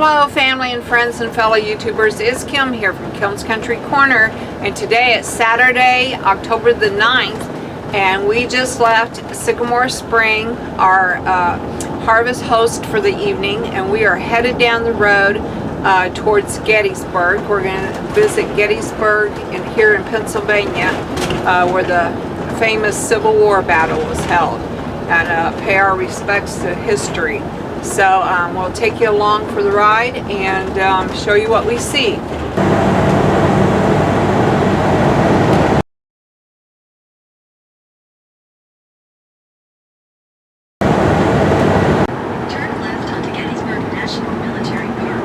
Hello family and friends and fellow YouTubers, it's Kim here from Kim's Country Corner, and today it's Saturday, October the 9th, and we just left Sycamore Spring, our harvest host for the evening, and we are headed down the road towards Gettysburg. We're going to visit Gettysburg here in Pennsylvania, where the famous Civil War battle was held, and pay our respects to history. So we'll take you along for the ride and show you what we see. Turn left onto Gettysburg National Military Park.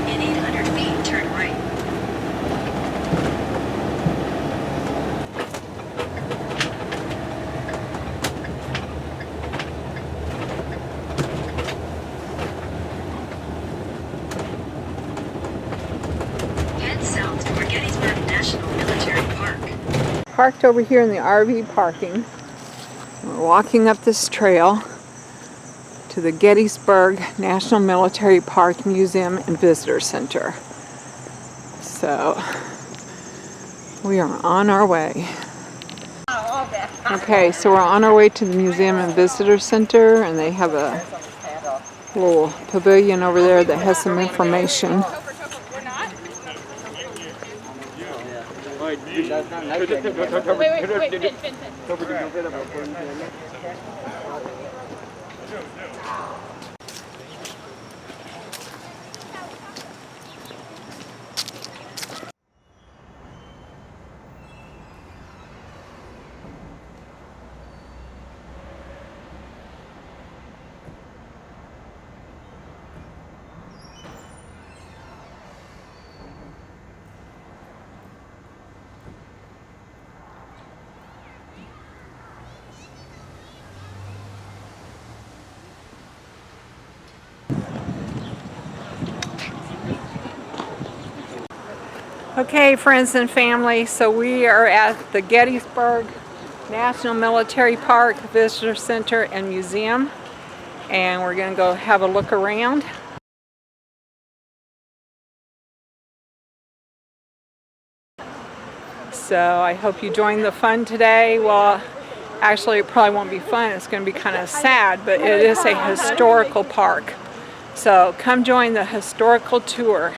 In 800 feet, turn right. Head south toward Gettysburg National Military Park. Parked over here in the RV parking. We're walking up this trail to the Gettysburg National Military Park Museum and Visitor Center. So we are on our way. Okay, so we're on our way to the Museum and Visitor Center, and they have a little pavilion over there that has some information. Okay, friends and family, so we are at the Gettysburg National Military Park Visitor Center and Museum, and we're going to go have a look around. So I hope you join the fun today. Well, actually it probably won't be fun, it's going to be kind of sad, but it is a historical park. So come join the historical tour.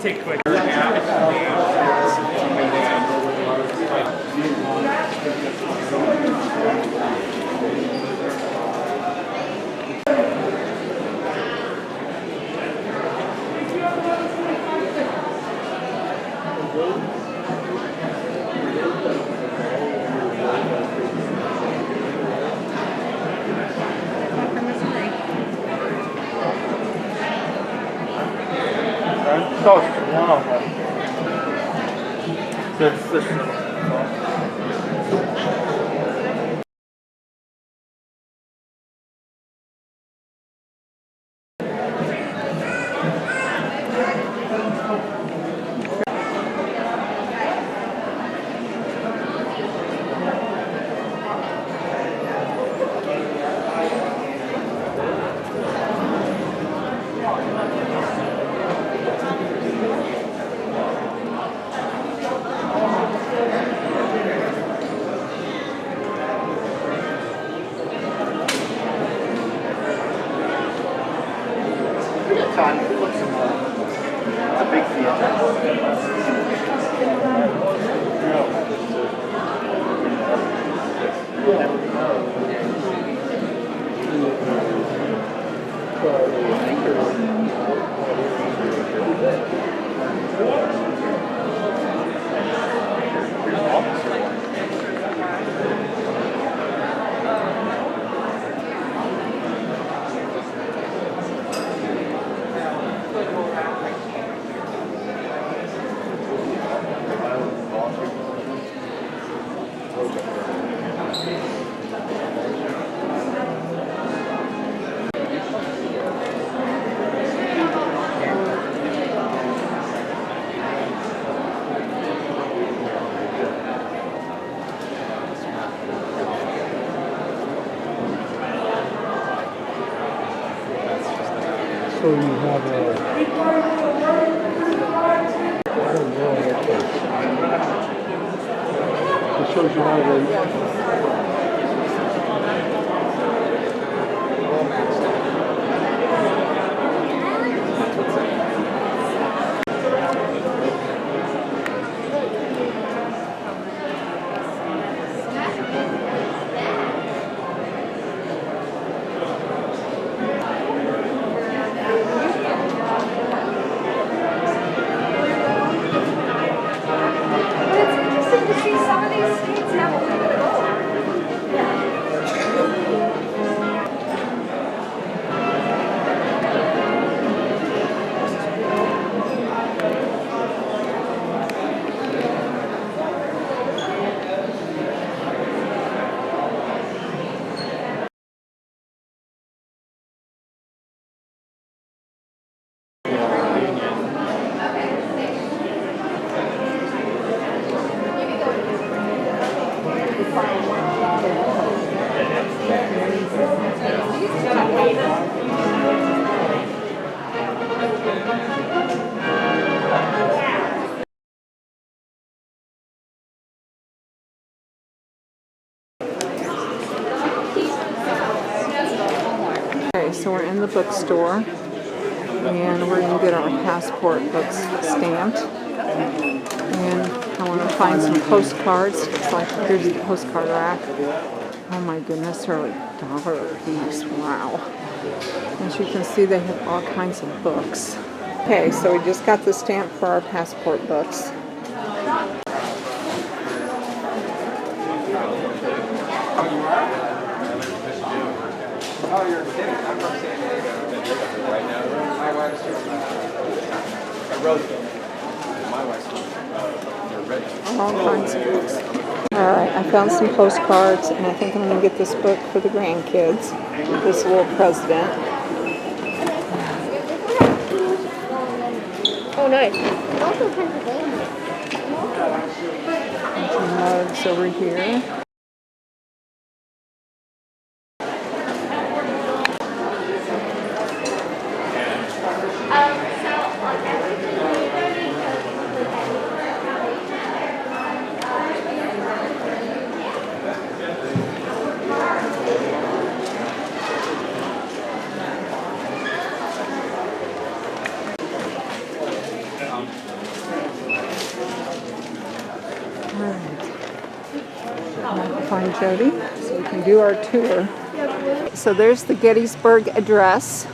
Take quick. Toast, one of them. This. So you have a, I don't know what it shows you how to, Okay, so we're in the bookstore and we're going to get our passport books stamped. And I want to find some postcards. It's like, here's the postcard rack. Oh my goodness, they're like $1 a piece. Wow. As you can see, they have all kinds of books. Okay, so we just got the stamp for our passport books. Oh, you're kidding. I'm from San Diego. Right now. My wife's I wrote them. My wife's they're ready. All kinds of books. Alright, I found some postcards and I think I'm going to get this book for the grandkids. This little president. Oh, nice. Also Pennsylvania. Some mugs over here. Find Jody so we can do our tour. So there's the Gettysburg Address.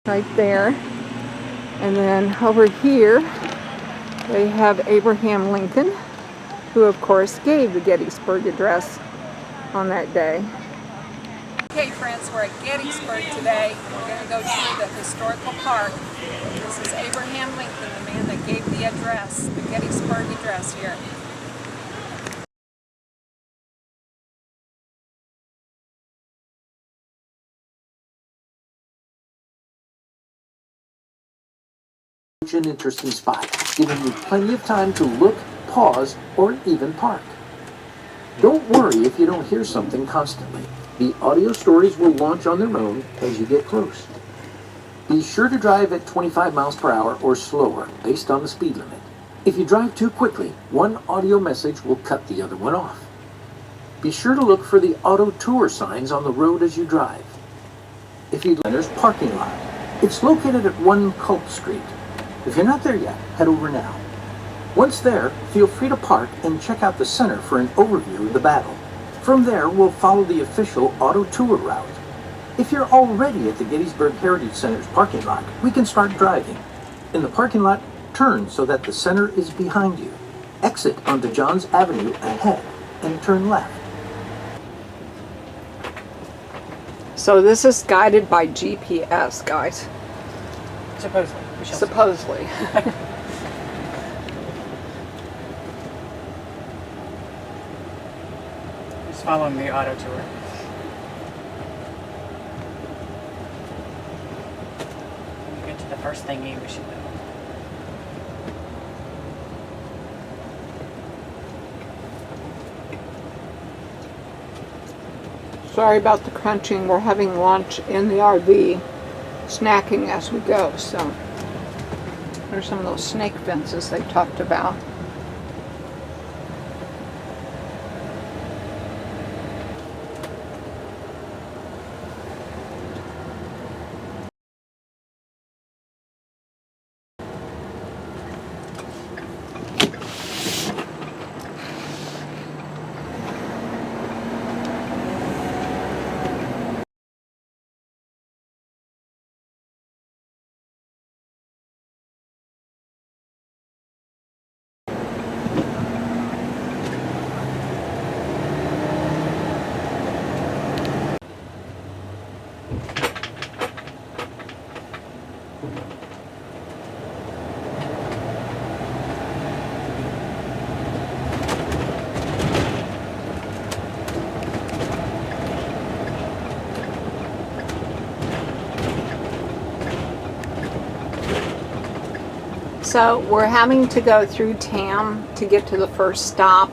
Right there. And then over here they have Abraham Lincoln, who of course gave the Gettysburg Address on that day. Okay friends, we're at Gettysburg today. We're going to go to the historical park. This is Abraham Lincoln, the man that gave the address, the Gettysburg Address here. An interesting spot, giving you plenty of time to look, pause, or even park. Don't worry if you don't hear something constantly. The audio stories will launch on their own as you get close. Be sure to drive at 25 miles per hour or slower based on the speed limit. If you drive too quickly, one audio message will cut the other one off. Be sure to look for the auto tour signs on the road as you drive. If you'd center's parking lot, it's located at 1 Culp Street. If you're not there yet, head over now. Once there, feel free to park and check out the center for an overview of the battle. From there, we'll follow the official auto tour route. If you're already at the Gettysburg Heritage Center's parking lot, we can start driving. In the parking lot, turn so that the center is behind you. Exit onto Johns Avenue ahead and turn left. So this is guided by GPS, guys. Supposedly. We shall see. Supposedly. Just following the auto tour. When we get to the first thingy, we should know. Sorry about the crunching. We're having lunch in the RV, snacking as we go. So there's some of those snake fences they talked about. So we're having to go through Tam to get to the first stop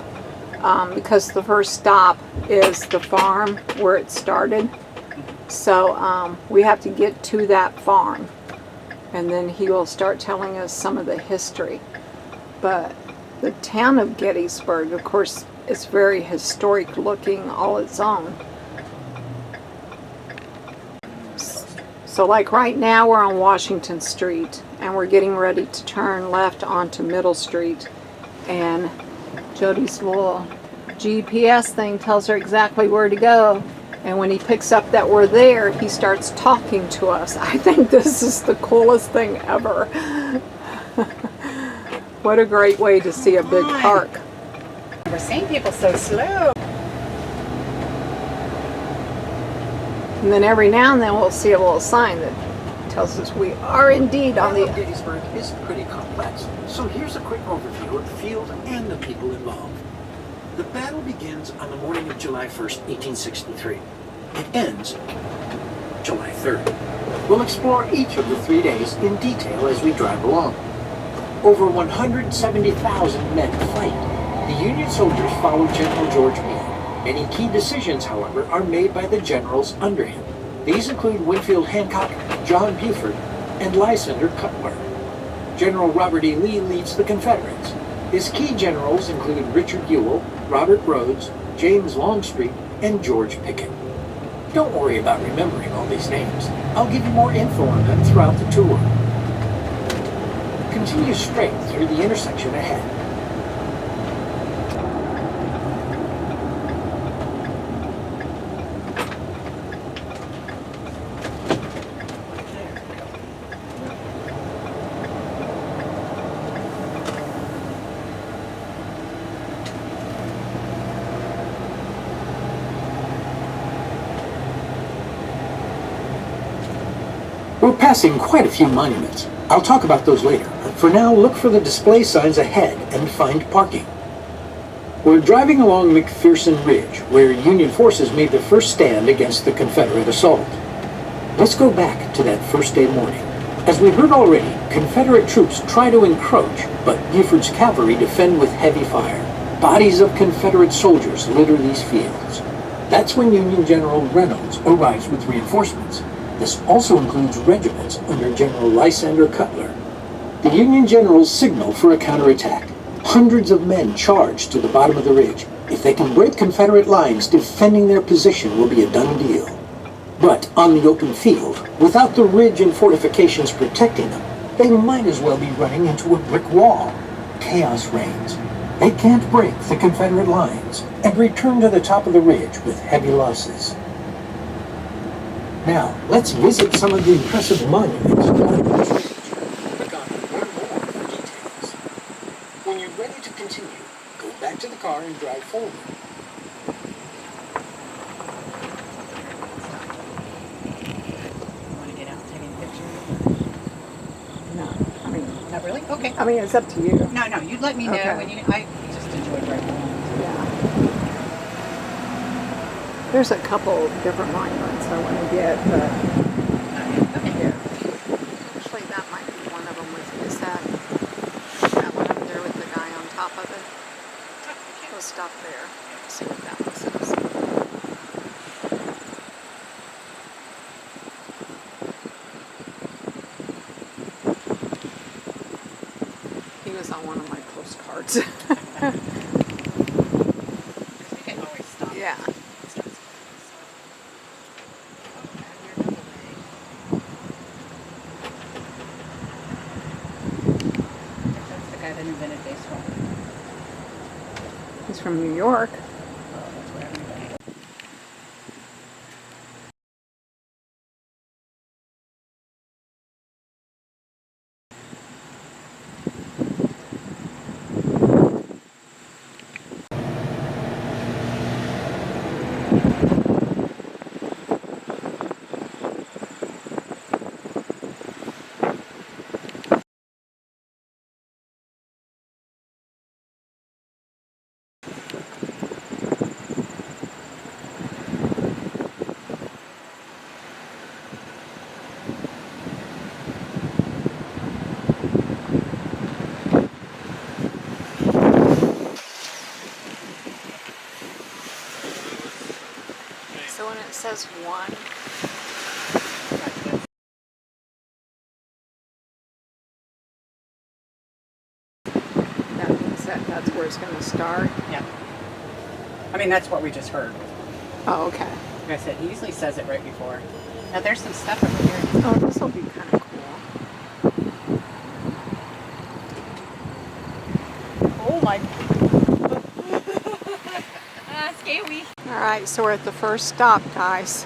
because the first stop is the farm where it started. So we have to get to that farm and then he will start telling us some of the history. But the town of Gettysburg, of course, is very historic looking all its own. So like right now we're on Washington Street and we're getting ready to turn left onto Middle Street, and Jody's little GPS thing tells her exactly where to go, and when he picks up that we're there, he starts talking to us. I think this is the coolest thing ever. What a great way to see a big park. We're seeing people so slow. And then every now and then we'll see a little sign that tells us we are indeed on the... Gettysburg is pretty complex, so here's a quick overview of the field and the people involved. The battle begins on the morning of July 1st, 1863. It ends July 3rd. We'll explore each of the 3 days in detail as we drive along. Over 170,000 men fight. The Union soldiers follow General George Meade. Any key decisions, however, are made by the generals under him. These include Winfield Hancock, John Buford, and Lysander Cutler. General Robert E. Lee leads the Confederates. His key generals include Richard Ewell, Robert Rhodes, James Longstreet, and George Pickett. Don't worry about remembering all these names. I'll give you more info on them throughout the tour. Continue straight through the intersection ahead. We're passing quite a few monuments. I'll talk about those later, but for now, look for the display signs ahead and find parking. We're driving along McPherson Ridge, where Union forces made their first stand against the Confederate assault. Let's go back to that first day morning. As we heard already, Confederate troops try to encroach, but Buford's cavalry defend with heavy fire. Bodies of Confederate soldiers litter these fields. That's when Union General Reynolds arrives with reinforcements. This also includes regiments under General Lysander Cutler. The Union generals signal for a counterattack. Hundreds of men charge to the bottom of the ridge. If they can break Confederate lines, defending their position will be a done deal. But on the open field, without the ridge and fortifications protecting them, they might as well be running into a brick wall. Chaos reigns. They can't break the Confederate lines and return to the top of the ridge with heavy losses. Now, let's visit some of the impressive monuments along the ridge. Click on Learn More for details. When you're ready to continue, go back to the car and drive forward. You want to get out taking pictures? No, I mean, Not really? Okay. I mean, it's up to you. No, you let me know Okay. when you. I just enjoyed driving along. Yeah. There's a couple different monuments I want to get, but Okay. yeah. Actually, that might be one of them. Is that one up there with the guy on top of it? We'll stop there. See what that one says. He was on one of my postcards. We can always stop. Yeah. That's the guy that invented baseball. He's from New York. Oh, that's where everybody. So when it says one, that means that's where it's going to start. Yeah. I mean, that's what we just heard. Oh, okay. Like I said, he usually says it right before. Now, there's some stuff over here. Oh, this will be kind of cool. Oh, my. Scary. All right, so we're at the first stop, guys.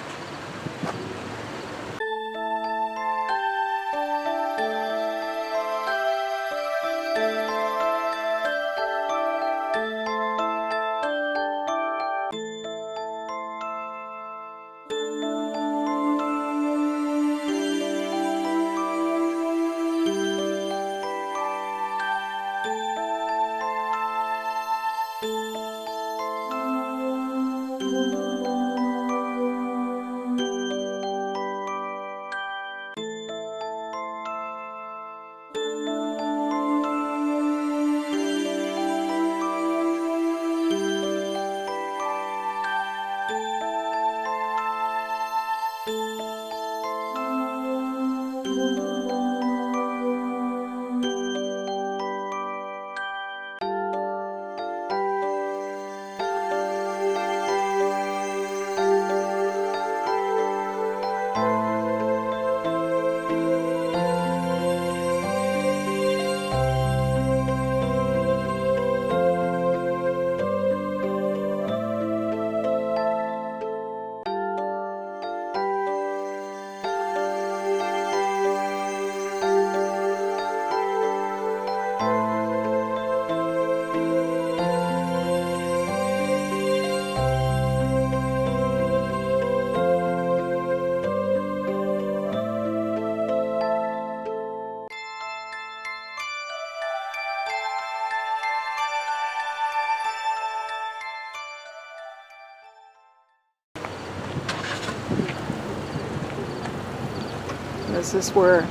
This is where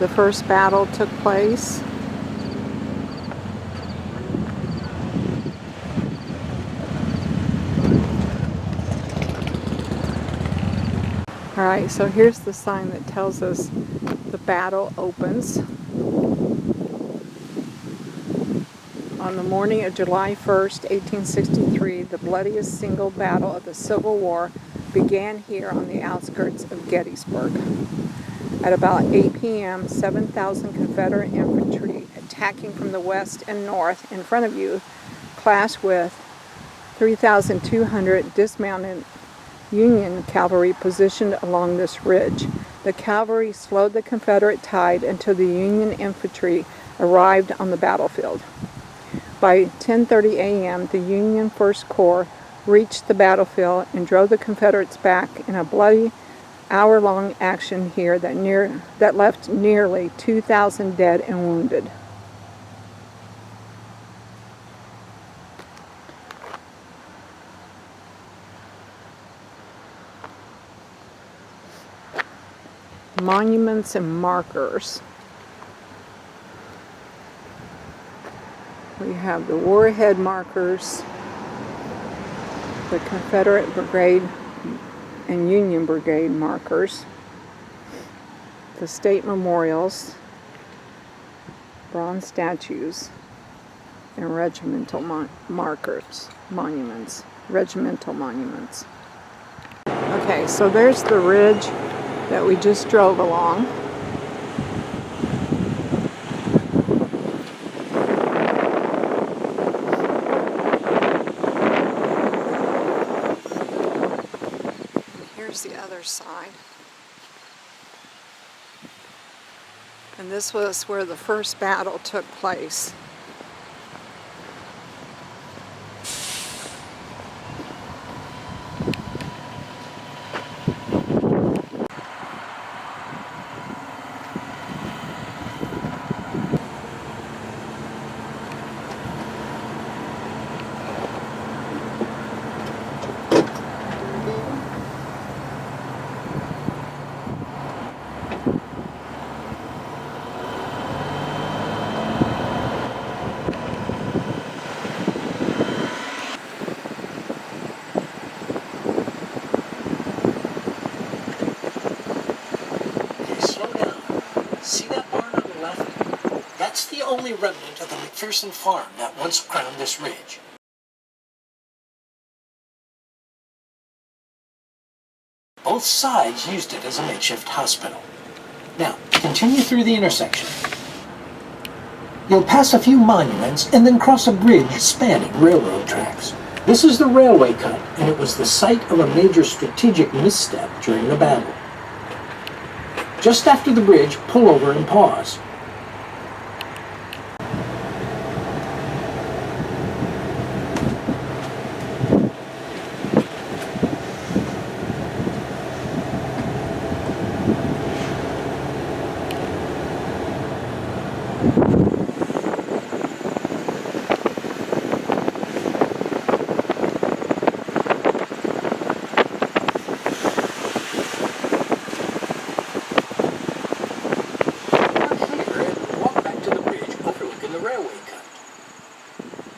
the first battle took place. All right, so here's the sign that tells us the battle opens. On the morning of July 1st, 1863, the bloodiest single battle of the Civil War began here on the outskirts of Gettysburg. At about 8 p.m., 7,000 Confederate infantry attacking from the west and north in front of you clashed with 3,200 dismounted Union cavalry positioned along this ridge. The cavalry slowed the Confederate tide until the Union infantry arrived on the battlefield. By 10:30 a.m., the Union First Corps reached the battlefield and drove the Confederates back in a bloody hour-long action here that left nearly 2,000 dead and wounded. Monuments and markers. We have the warhead markers, the Confederate Brigade and Union Brigade markers, the state memorials, bronze statues, and regimental regimental monuments. Okay, so there's the ridge that we just drove along. Here's the other side. And this was where the first battle took place. See that barn on the left? That's the only remnant of the McPherson farm that once crowned this ridge. Both sides used it as a makeshift hospital. Now, continue through the intersection. You'll pass a few monuments and then cross a bridge spanning railroad tracks. This is the railway cut, and it was the site of a major strategic misstep during the battle. Just after the bridge, pull over and pause.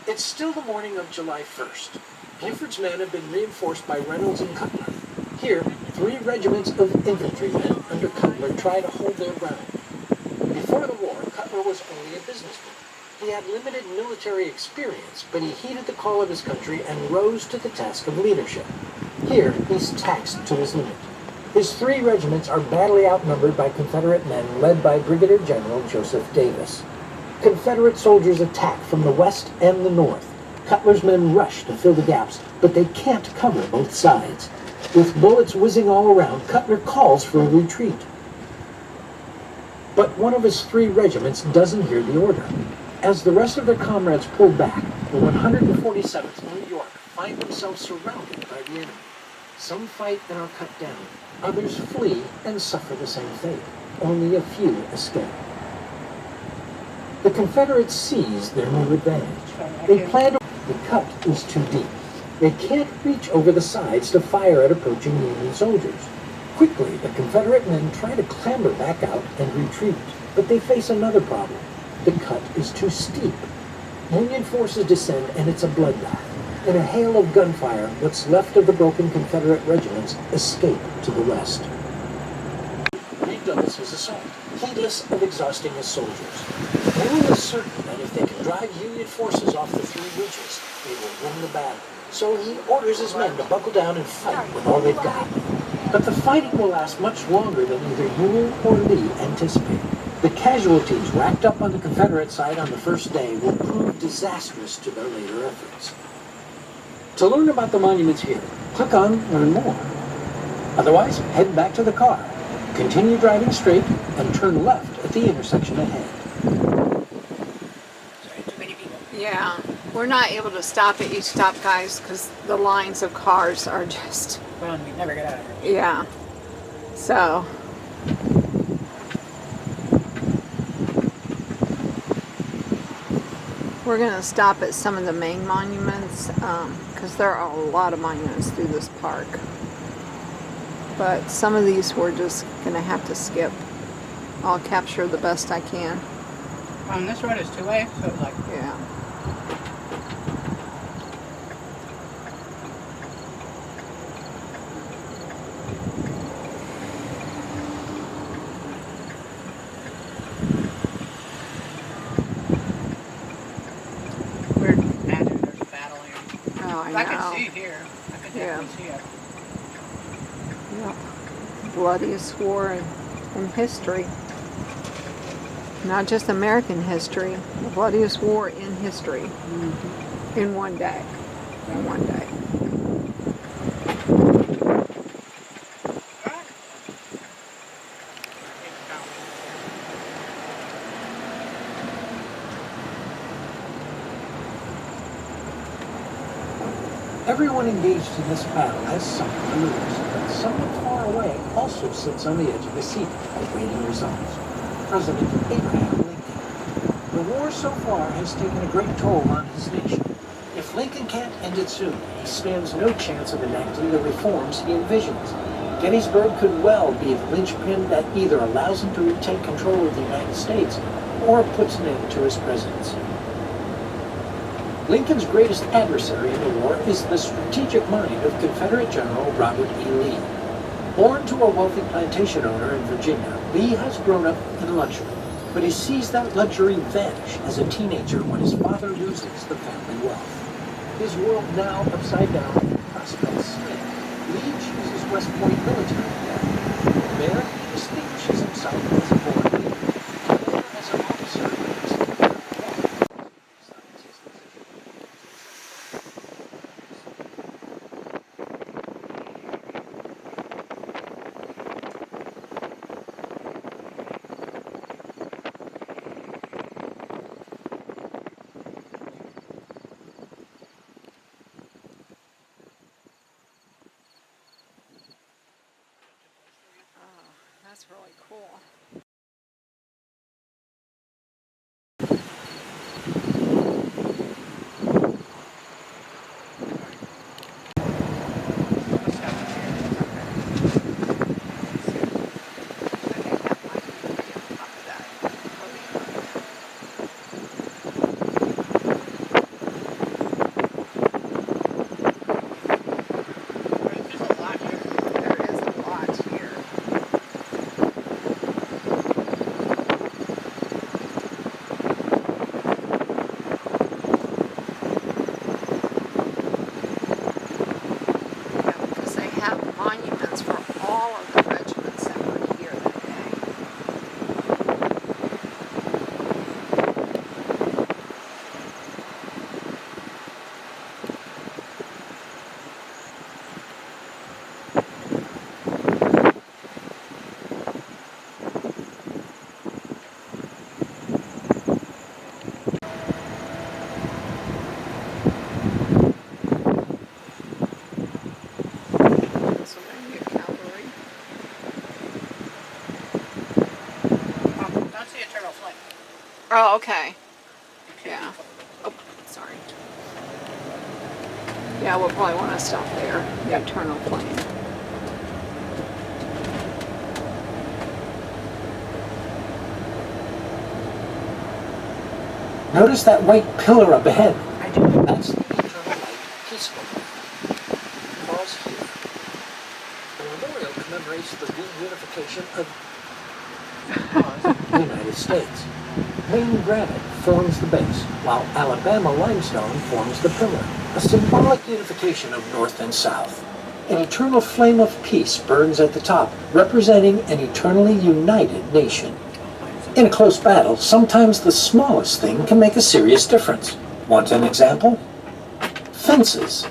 It's still the morning of July 1st. Buford's men have been reinforced by Reynolds and Cutler. Here, 3 regiments of infantrymen under Cutler try to hold their ground. Before the war, Cutler was only a businessman. He had limited military experience, but he heeded the call of his country and rose to the task of leadership. Here, he's taxed to his limit. His 3 regiments are badly outnumbered by Confederate men led by Brigadier General Joseph Davis. Confederate soldiers attack from the west and the north. Cutler's men rush to fill the gaps, but they can't cover both sides. With bullets whizzing all around, Cutler calls for a retreat. But one of his 3 regiments doesn't hear the order. As the rest of their comrades pull back, the 147th New York find themselves surrounded by the enemy. Some fight and are cut down. Others flee and suffer the same fate. Only a few escape. The Confederates seize their new advantage. They plan to... The cut is too deep. They can't reach over the sides to fire at approaching Union soldiers. Quickly, the Confederate men try to clamber back out and retreat, but they face another problem. The cut is too steep. Union forces descend and it's a bloodbath. In a hail of gunfire, what's left of the broken Confederate regiments escape to the west. Redoubles his assault, heedless of exhausting his soldiers. They were certain that if they could drive Union forces off the three ridges. They will win the battle. So he orders his men to buckle down and fight with all they've got. But the fighting will last much longer than either Ewell or Lee anticipated. The casualties racked up on the Confederate side on the first day will prove disastrous to their later efforts. To learn about the monuments here, click on Learn More. Otherwise, head back to the car. Continue driving straight and turn left at the intersection ahead. Too many people. Yeah, we're not able to stop at each stop, guys, because the lines of cars are just, Well, and we never get out of here. yeah. So, we're going to stop at some of the main monuments, because there are a lot of monuments through this park. But some of these we're just going to have to skip. I'll capture the best I can. On this road is two-way, so it's like, Yeah. weird. Imagine there's a battle here. Oh, I know. I can see here. I can definitely see it. Yep. Bloodiest war in history. Not just American history, the bloodiest war in history. In one day. In one day. Everyone engaged in this battle has something to lose, but someone far away also sits on the edge of the seat, awaiting results. President Abraham Lincoln. The war so far has taken a great toll on his nation. If Lincoln can't end it soon, he stands no chance of enacting the reforms he envisions. Gettysburg could well be the linchpin that either allows him to retake control of the United States or puts an end to his presidency. Lincoln's greatest adversary in the war is the strategic mind of Confederate General Robert E. Lee. Born to a wealthy plantation owner in Virginia, Lee has grown up in luxury, but he sees that luxury vanish as a teenager when his father loses the family wealth. His world now upside down, prospects slim. Lee chooses West Point Military Academy. There, he distinguishes himself as a born leader. Later, as an officer, he makes a career of law. Besides his position. That's really cool. There's a lot here. There is a lot here. Yeah, because they have monuments for all of the regiments that were here that day. Pennsylvania Cavalry. Don't see eternal flame. Oh, okay. Yeah. Oh, sorry. Yeah, we'll probably want to stop there. The Eternal Flame. Notice that white pillar up ahead. I do. That's the Eternal Light Peaceful. Pause here. The memorial commemorates the reunification of the United States. Maine granite forms the base, while Alabama limestone forms the pillar, a symbolic unification of North and South. An eternal flame of peace burns at the top, representing an eternally united nation. In a close battle, sometimes the smallest thing can make a serious difference. Want an example? Fences.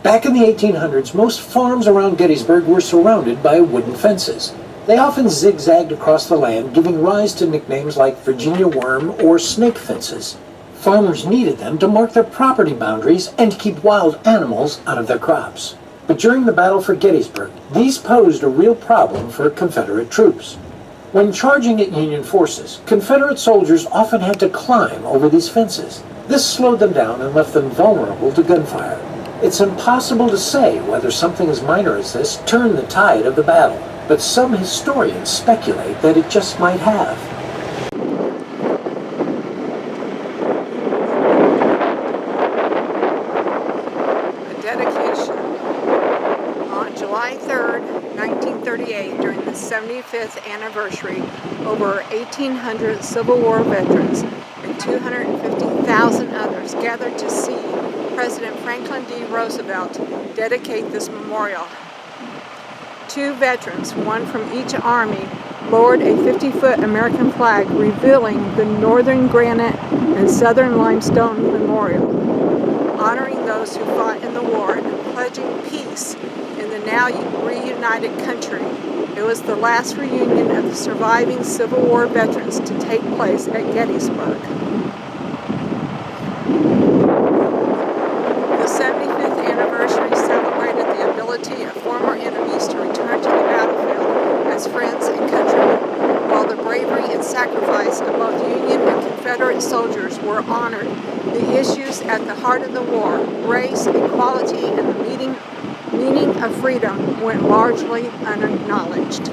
Back in the 1800s, most farms around Gettysburg were surrounded by wooden fences. They often zigzagged across the land, giving rise to nicknames like Virginia worm or snake fences. Farmers needed them to mark their property boundaries and to keep wild animals out of their crops. But during the battle for Gettysburg, these posed a real problem for Confederate troops. When charging at Union forces, Confederate soldiers often had to climb over these fences. This slowed them down and left them vulnerable to gunfire. It's impossible to say whether something as minor as this turned the tide of the battle, but some historians speculate that it just might have. A dedication. On July 3rd, 1938, during the 75th anniversary, over 1,800 Civil War veterans and 250,000 others gathered to see President Franklin D. Roosevelt dedicate this memorial. Two veterans, one from each army, lowered a 50-foot American flag revealing the Northern Granite and Southern Limestone Memorial, honoring those who fought in the war and pledging peace in the now reunited country. It was the last reunion of the surviving Civil War veterans to take place at Gettysburg. The 75th anniversary celebrated the ability of former enemies to return to the battlefield as friends and countrymen, while the bravery and sacrifice of both Union and Confederate soldiers were honored. The issues at the heart of the war, race, equality, and the meaning of freedom, went largely unacknowledged.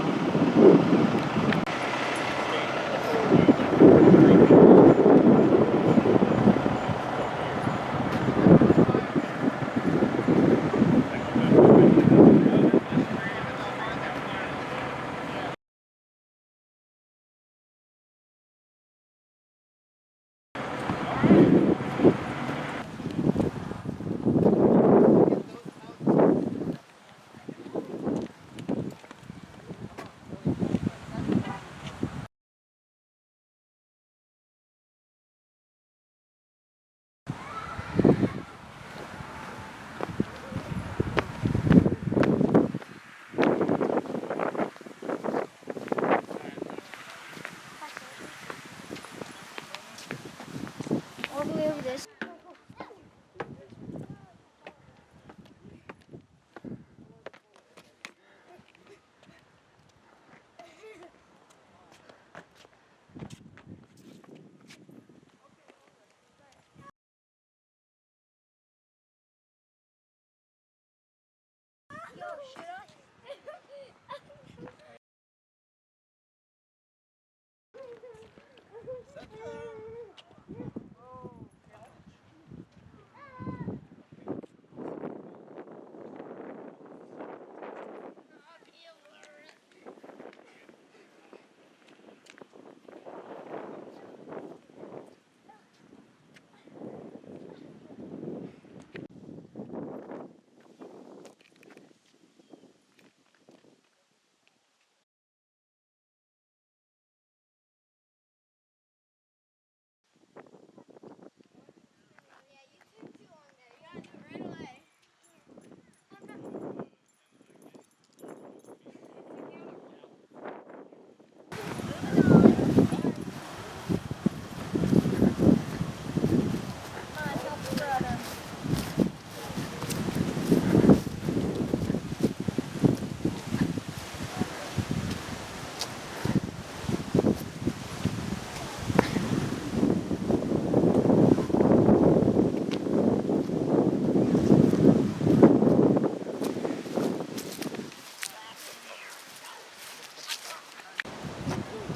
All the way over this. Yo, should I?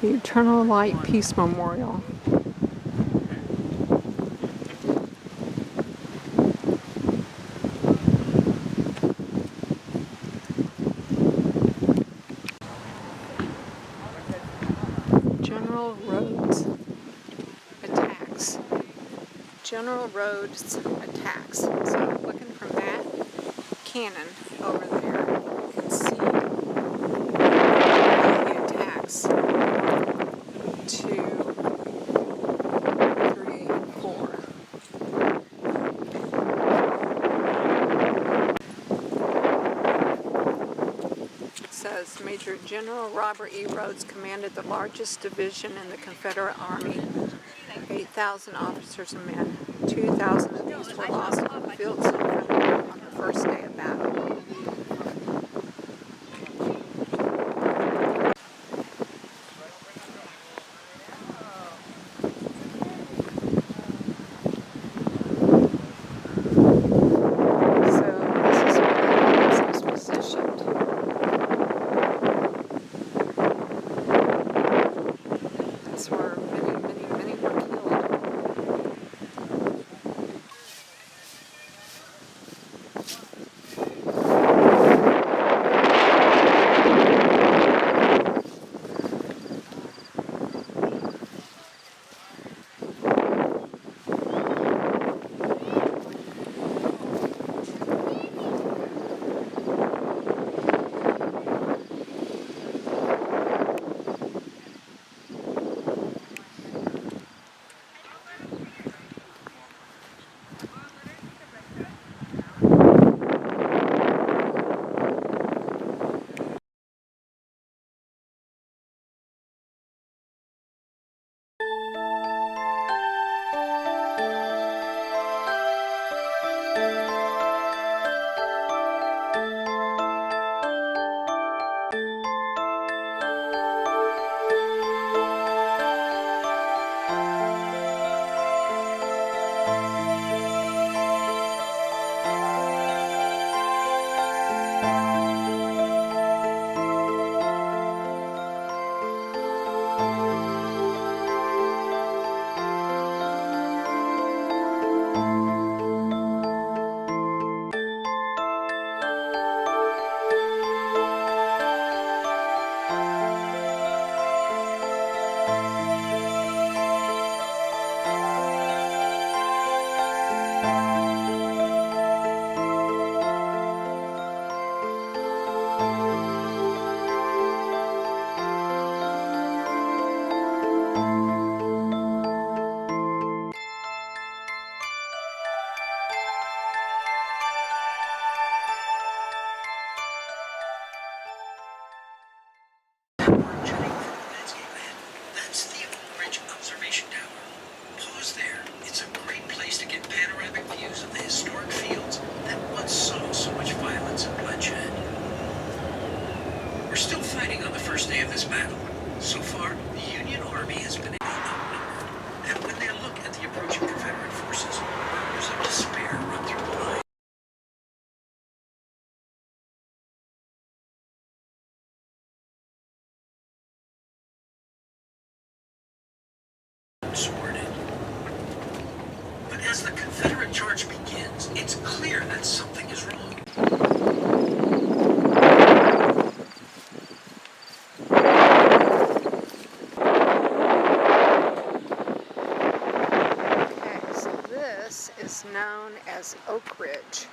The Eternal Light Peace Memorial. General Roads. General Rhodes' attacks. So looking from that cannon over there, you can see the attacks 2, 3, and 4. It says Major General Robert E. Rhodes commanded the largest division in the Confederate Army, 8,000 officers and men. 2,000 of these were lost on the fields in front of them on the first day of battle. So this is where Rhodes was positioned. That's where many were killed. That's the Oak Ridge Observation Tower. Pause there. It's a great place to get panoramic views of the historic fields that once saw so much violence and bloodshed. We're still fighting on the first day of this battle. So far, the Union Army has been outnumbered, and when they look at the approaching Confederate forces, murmurs of despair run through the line. Sorted. But as the Confederate charge begins, it's clear that something is wrong. Okay, so this is known as Oak Ridge.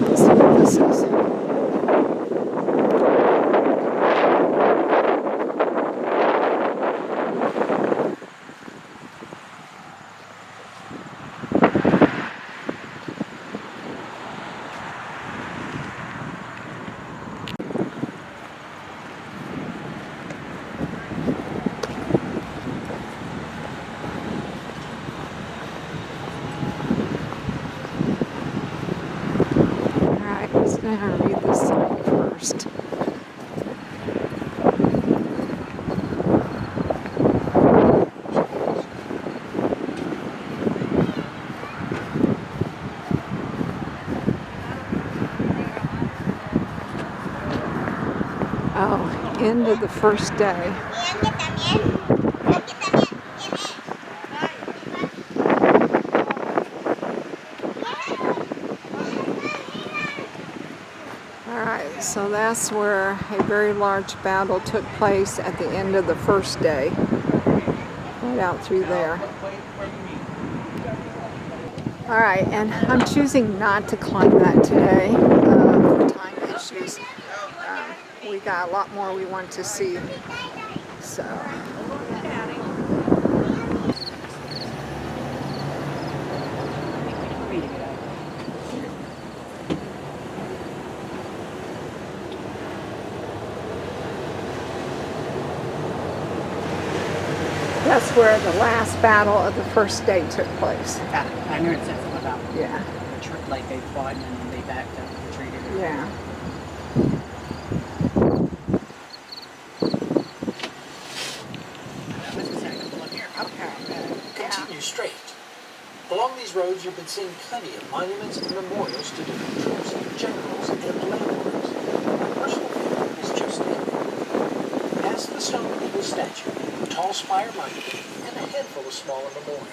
Let's see what this is. Alright, let's go ahead and read this sign first. Oh, end of the first day. Alright, so So that's where a very large battle took place at the end of the first day. Right out through there. Alright, and I'm choosing not to climb that today for time issues. We got a lot more we want to see. So. That's where the last battle of the first day took place. I knew it said something about Yeah. like they fought and then they backed up and retreated. Yeah. Continue straight. Along these roads, you've been seeing plenty of monuments and memorials to different troops, generals, and landmarks. My personal favorite is just there. Past the stone eagle statue, a tall spire monument, and a handful of smaller memorials.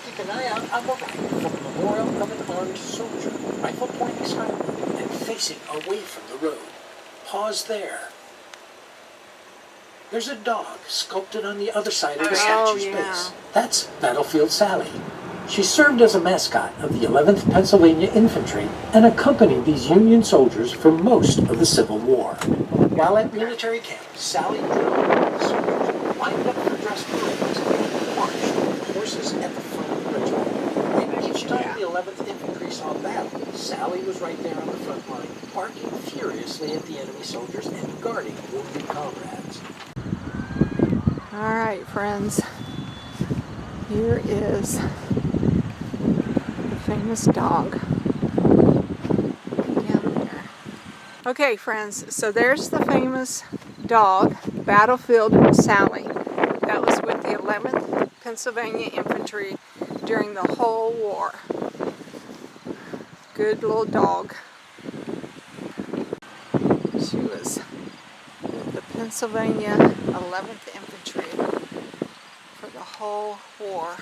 Keep an eye out on the right for the memorial of an armed soldier, rifle pointing skyward and facing away from the road. Pause there. There's a dog sculpted on the other side of the statue's base. That's Battlefield Sally. She served as a mascot of the 11th Pennsylvania Infantry and accompanied these Union soldiers for most of the Civil War. While at military camp, Sally drilled soldiers, lined up for dress parades, and marched with horses at the front of the regiment. And each time the 11th Infantry saw battle, Sally was right there on the front line, barking furiously at the enemy soldiers and guarding wounded comrades. Alright, friends. Here is the famous dog down there. Okay, friends, so there's the famous dog, Battlefield Sally. That was with the 11th Pennsylvania Infantry during the whole war. Good little dog. She was with the Pennsylvania 11th Infantry for the whole war.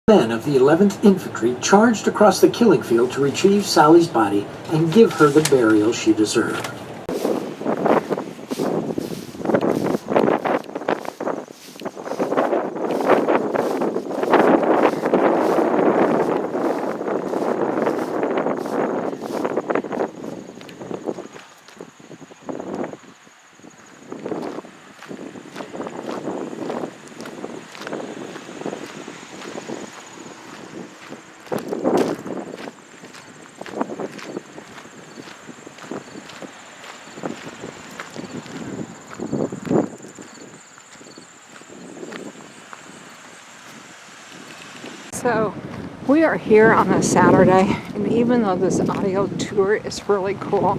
Men of the 11th Infantry charged across the killing field to retrieve Sally's body and give her the burial she deserved. So we are here on a Saturday, and even though this audio tour is really cool,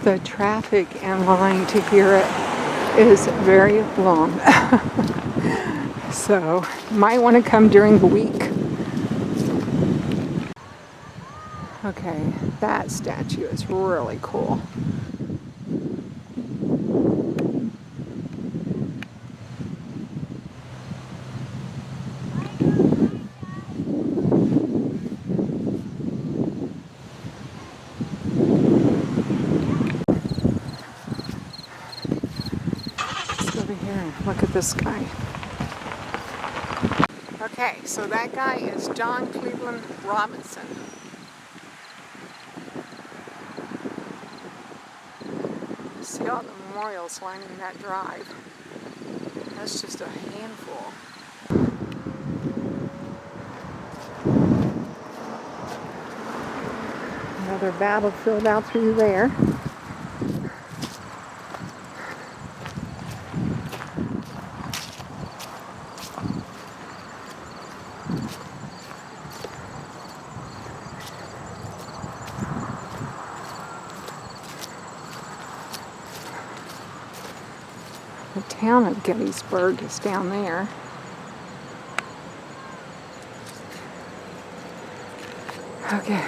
the traffic and line to hear it is very long. So you might want to come during the week. Okay, that statue is really cool. Look at this guy. Okay, so that guy is John Cleveland Robinson. See all the memorials lining that drive. That's just a handful. Another battlefield out through there. town of Gettysburg is down there. Okay.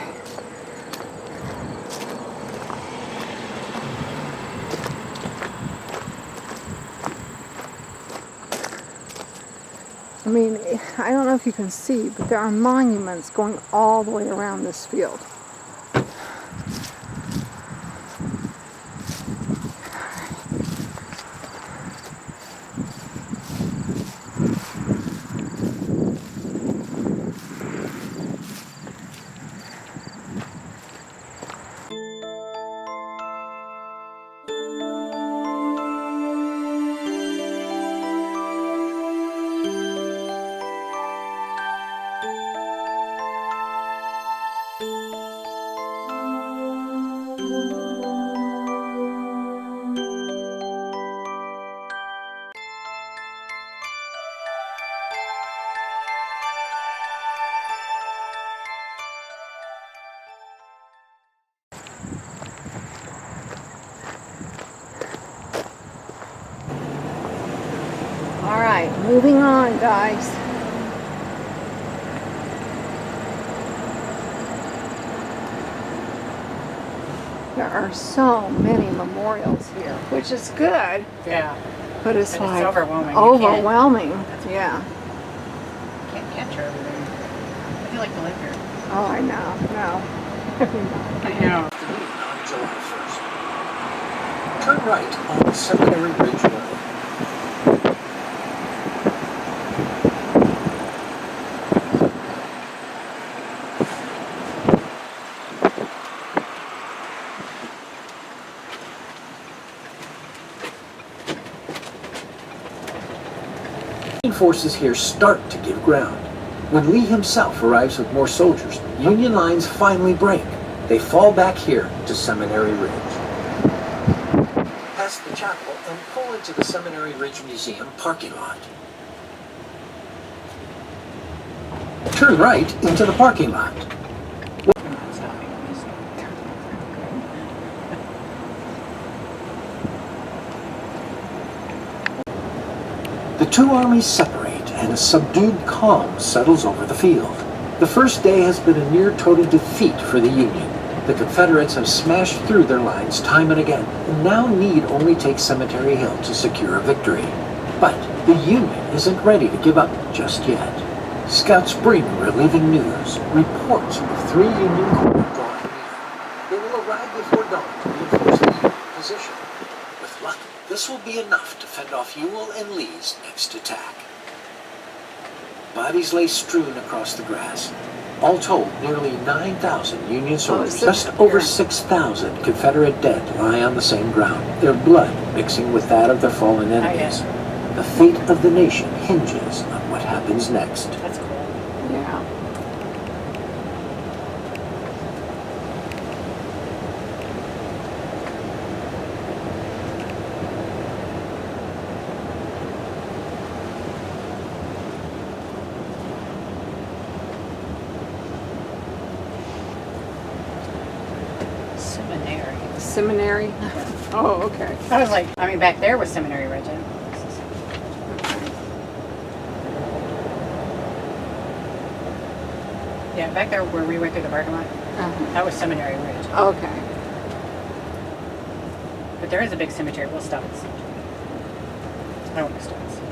I mean, I don't know if you can see, but there are monuments going all the way around this field. All right, moving on, guys. There are so many memorials here, which is good, Yeah. but it's But it's like overwhelming. You overwhelming. Yeah. Can't capture everything. I feel like to live here. Oh, I know. No. I know. On July 1st. Turn right on Seminary Ridge Road. Forces here start to give ground. When Lee himself arrives with more soldiers, Union lines finally break. They fall back here to Seminary Ridge. Past the chapel and pull into the Seminary Ridge Museum parking lot. Turn right into the parking lot. The two armies separate, and a subdued calm settles over the field. The first day has been a near total defeat for the Union. The Confederates have smashed through their lines time and again, and now need only take Cemetery Hill to secure a victory. But the Union isn't ready to give up just yet. Scouts bring relieving news, reports of 3 Union corps drawing near. They will arrive before dawn to reinforce the Union position. With luck, this will be enough to fend off Ewell and Lee's next attack. Bodies lay strewn across the grass. All told, nearly 9,000 Union soldiers, just over 6,000 Confederate dead lie on the same ground, their blood mixing with that of their fallen enemies. The fate of the nation hinges on what happens next. That's cool. Yeah. Seminary. Seminary? Oh, okay. I was like, I mean, back there was Seminary Ridge. Yeah, back there where we went through the parking lot, that was Seminary Ridge. Okay. But there is a big cemetery. We'll stop at the cemetery. I don't want to stop at the cemetery.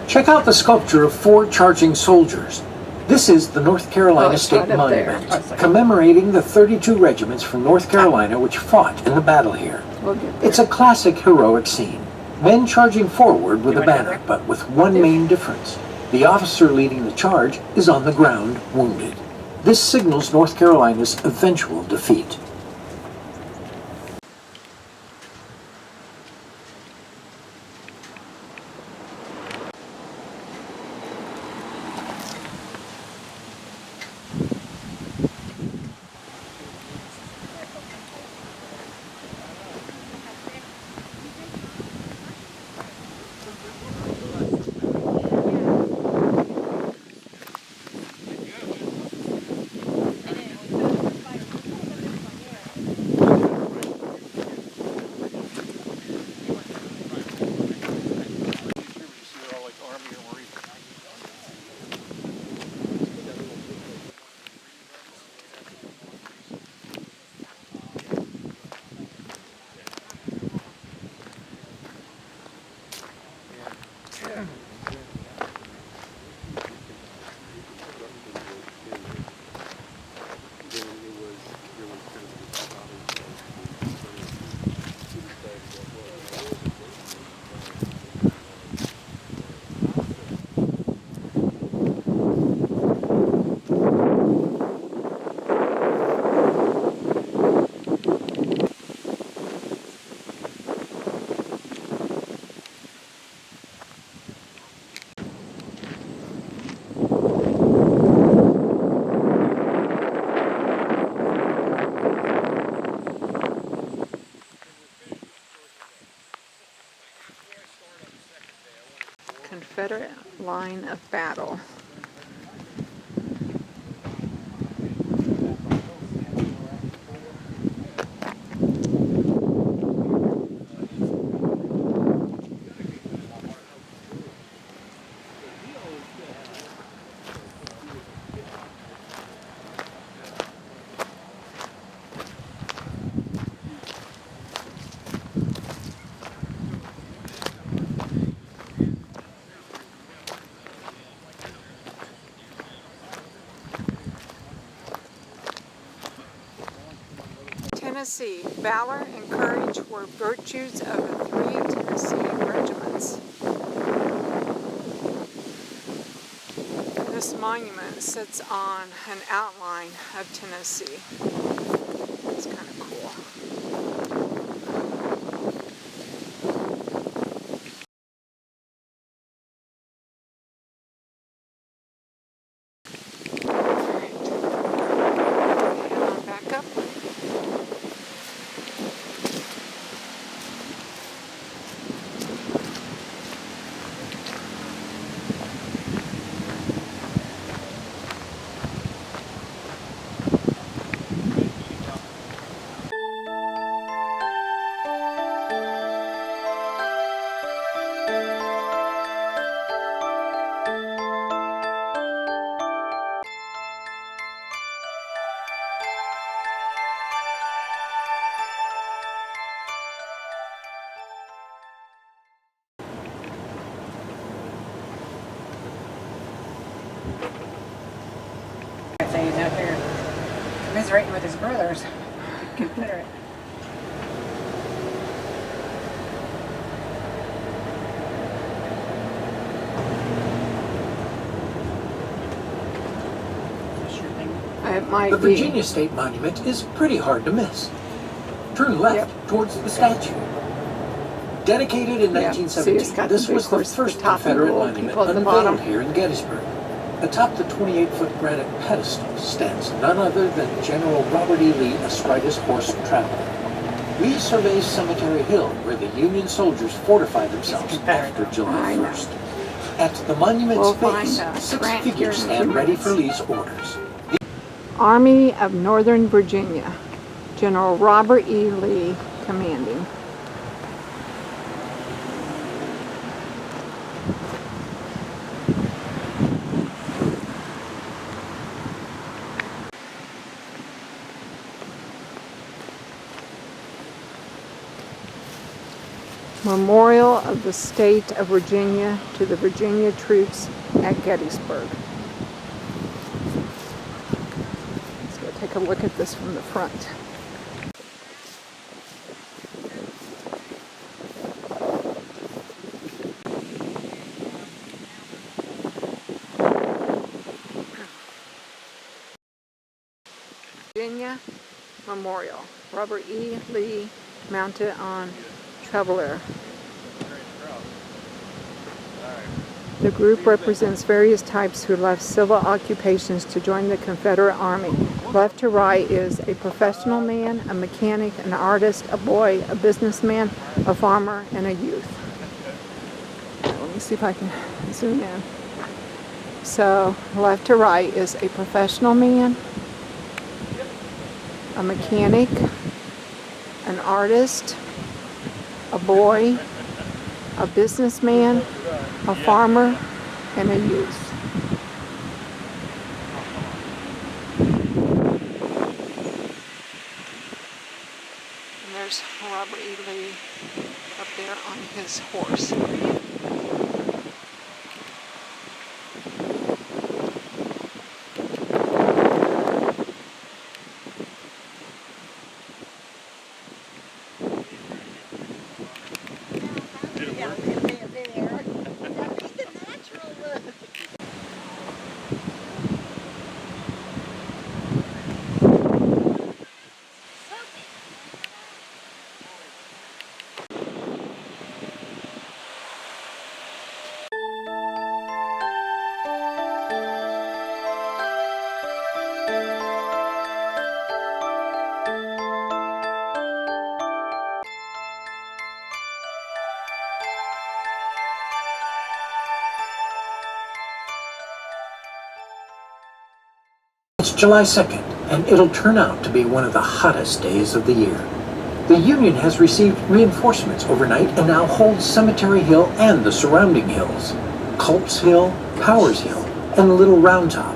Check out the sculpture of 4 charging soldiers. This is the North Carolina it's State right up there. Monument, commemorating the 32 regiments from North Carolina which fought in the battle here. We'll get there. It's a classic heroic scene. Men charging forward with a You want to go banner, there? but with one main difference. The officer leading the charge is on the ground, wounded. This signals North Carolina's eventual defeat. line of battle. Tennessee. Valor and courage were virtues of the 3 Tennessee regiments. This monument sits on an outline of Tennessee. It's kind of cool. Alright. Head on back up. I'd say he's out there commiserating with his brothers, Confederate. Sure thing. It might The be. Virginia State Monument is pretty hard to miss. Turn left towards the statue. Dedicated in Yeah, see, it's 1917, got this the big was the horse at the first top and the Confederate little monument people at the unveiled bottom. here in Gettysburg. Atop the 28-foot granite pedestal stands none other than General Robert E. Lee astride his horse Traveler. Lee surveys Cemetery Hill, where the Union soldiers fortified themselves after July 1st. At the monument's We'll base, find, 6 Grant here figures in a stand few ready minutes. for Lee's orders. Army of Northern Virginia. General Robert E. Lee commanding. Memorial of the State of Virginia to the Virginia troops at Gettysburg. Let's go take a look at this from the front. Virginia Memorial. Robert E. Lee mounted on Traveler. The group represents various types who left civil occupations to join the Confederate Army. Left to right is a professional man, a mechanic, an artist, a boy, a businessman, a farmer, and a youth. Let me see if I can zoom in. So left to right is a professional man, a mechanic, an artist, a boy, a businessman, a farmer, and a youth. And there's Robert E. Lee up there on his horse. July 2nd, and it'll turn out to be one of the hottest days of the year. The Union has received reinforcements overnight and now holds Cemetery Hill and the surrounding hills, Culp's Hill, Powers Hill, and Little Round Top.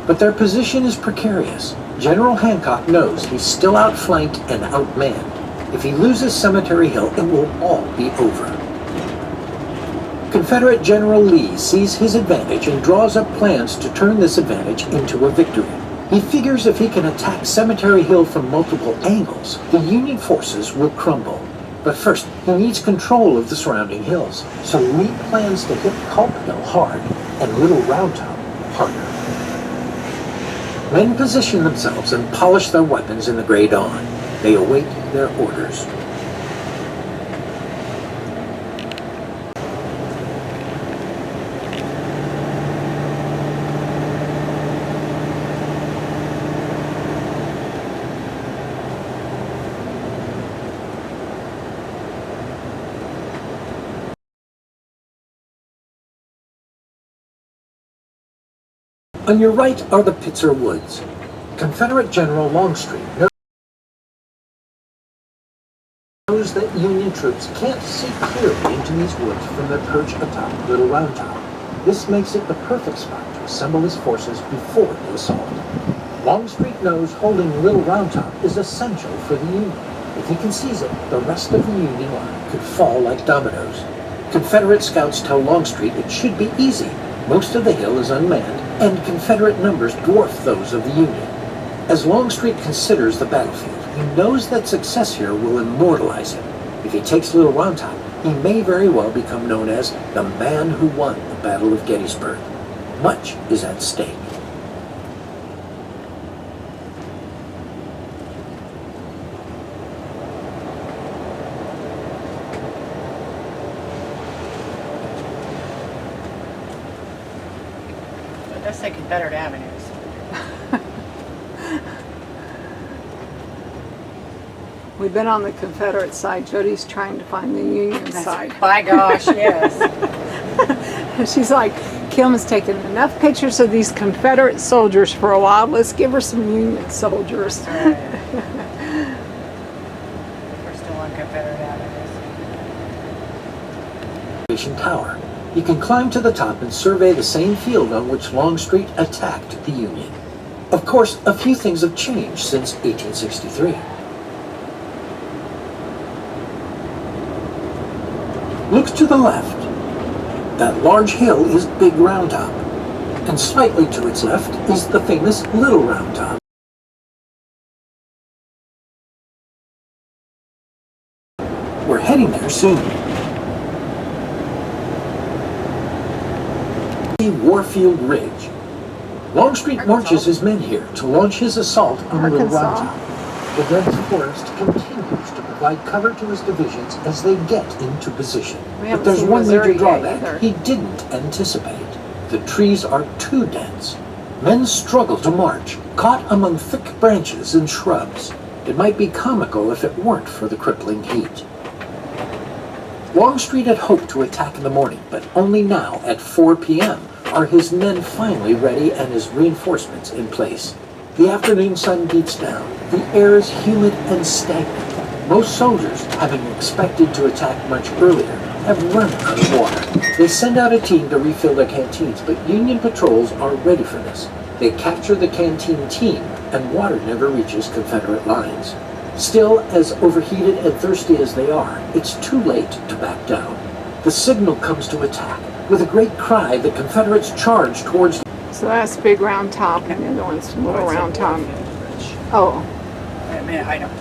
But their position is precarious. General Hancock knows he's still outflanked and outmanned. If he loses Cemetery Hill, it will all be over. Confederate General Lee sees his advantage and draws up plans to turn this advantage into a victory. He figures if he can attack Cemetery Hill from multiple angles, the Union forces will crumble. But first, he needs control of the surrounding hills, so Lee plans to hit Culp Hill hard and Little Round Top harder. Men position themselves and polish their weapons in the gray dawn. They await their orders. On your right are the Pitzer Woods. Confederate General Longstreet knows that Union troops can't see clearly into these woods from their perch atop Little Round Top. This makes it the perfect spot to assemble his forces before the assault. Longstreet knows holding Little Round Top is essential for the Union. If he can seize it, the rest of the Union line could fall like dominoes. Confederate scouts tell Longstreet it should be easy. Most of the hill is unmanned, and Confederate numbers dwarf those of the Union. As Longstreet considers the battlefield, he knows that success here will immortalize him. If he takes Little Round Top, he may very well become known as the man who won the Battle of Gettysburg. Much is at stake. Let's say Confederate avenues. We've been on the Confederate side. Jody's trying to find the Union side. By gosh, yes. She's like, Kim has taken enough pictures of these Confederate soldiers for a while. Let's give her some Union soldiers. Right. We're still on Confederate avenues. Tower. You can climb to the top and survey the same field on which Longstreet attacked the Union. Of course, a few things have changed since 1863. Look to the left. That large hill is Big Round Top, and slightly to its left is the famous Little Round Top. We're heading there soon. Warfield Ridge. Longstreet marches his men here to launch his assault on Little Round Top. The dense forest continues to provide cover to his divisions as they get into position. But there's one major drawback he didn't anticipate. The trees are too dense. Men struggle to march, caught among thick branches and shrubs. It might be comical if it weren't for the crippling heat. Longstreet had hoped to attack in the morning, but only now, at 4 p.m., are his men finally ready and his reinforcements in place. The afternoon sun beats down. The air is humid and stagnant. Most soldiers, having expected to attack much earlier, have run out of water. They send out a team to refill their canteens, but Union patrols are ready for this. They capture the canteen team, and water never reaches Confederate lines. Still, as overheated and thirsty as they are, it's too late to back down. The signal comes to attack. With a great cry, the Confederates charge towards... So that's Big Round Top, and the other one's Little Round Top. Oh. I mean, I don't.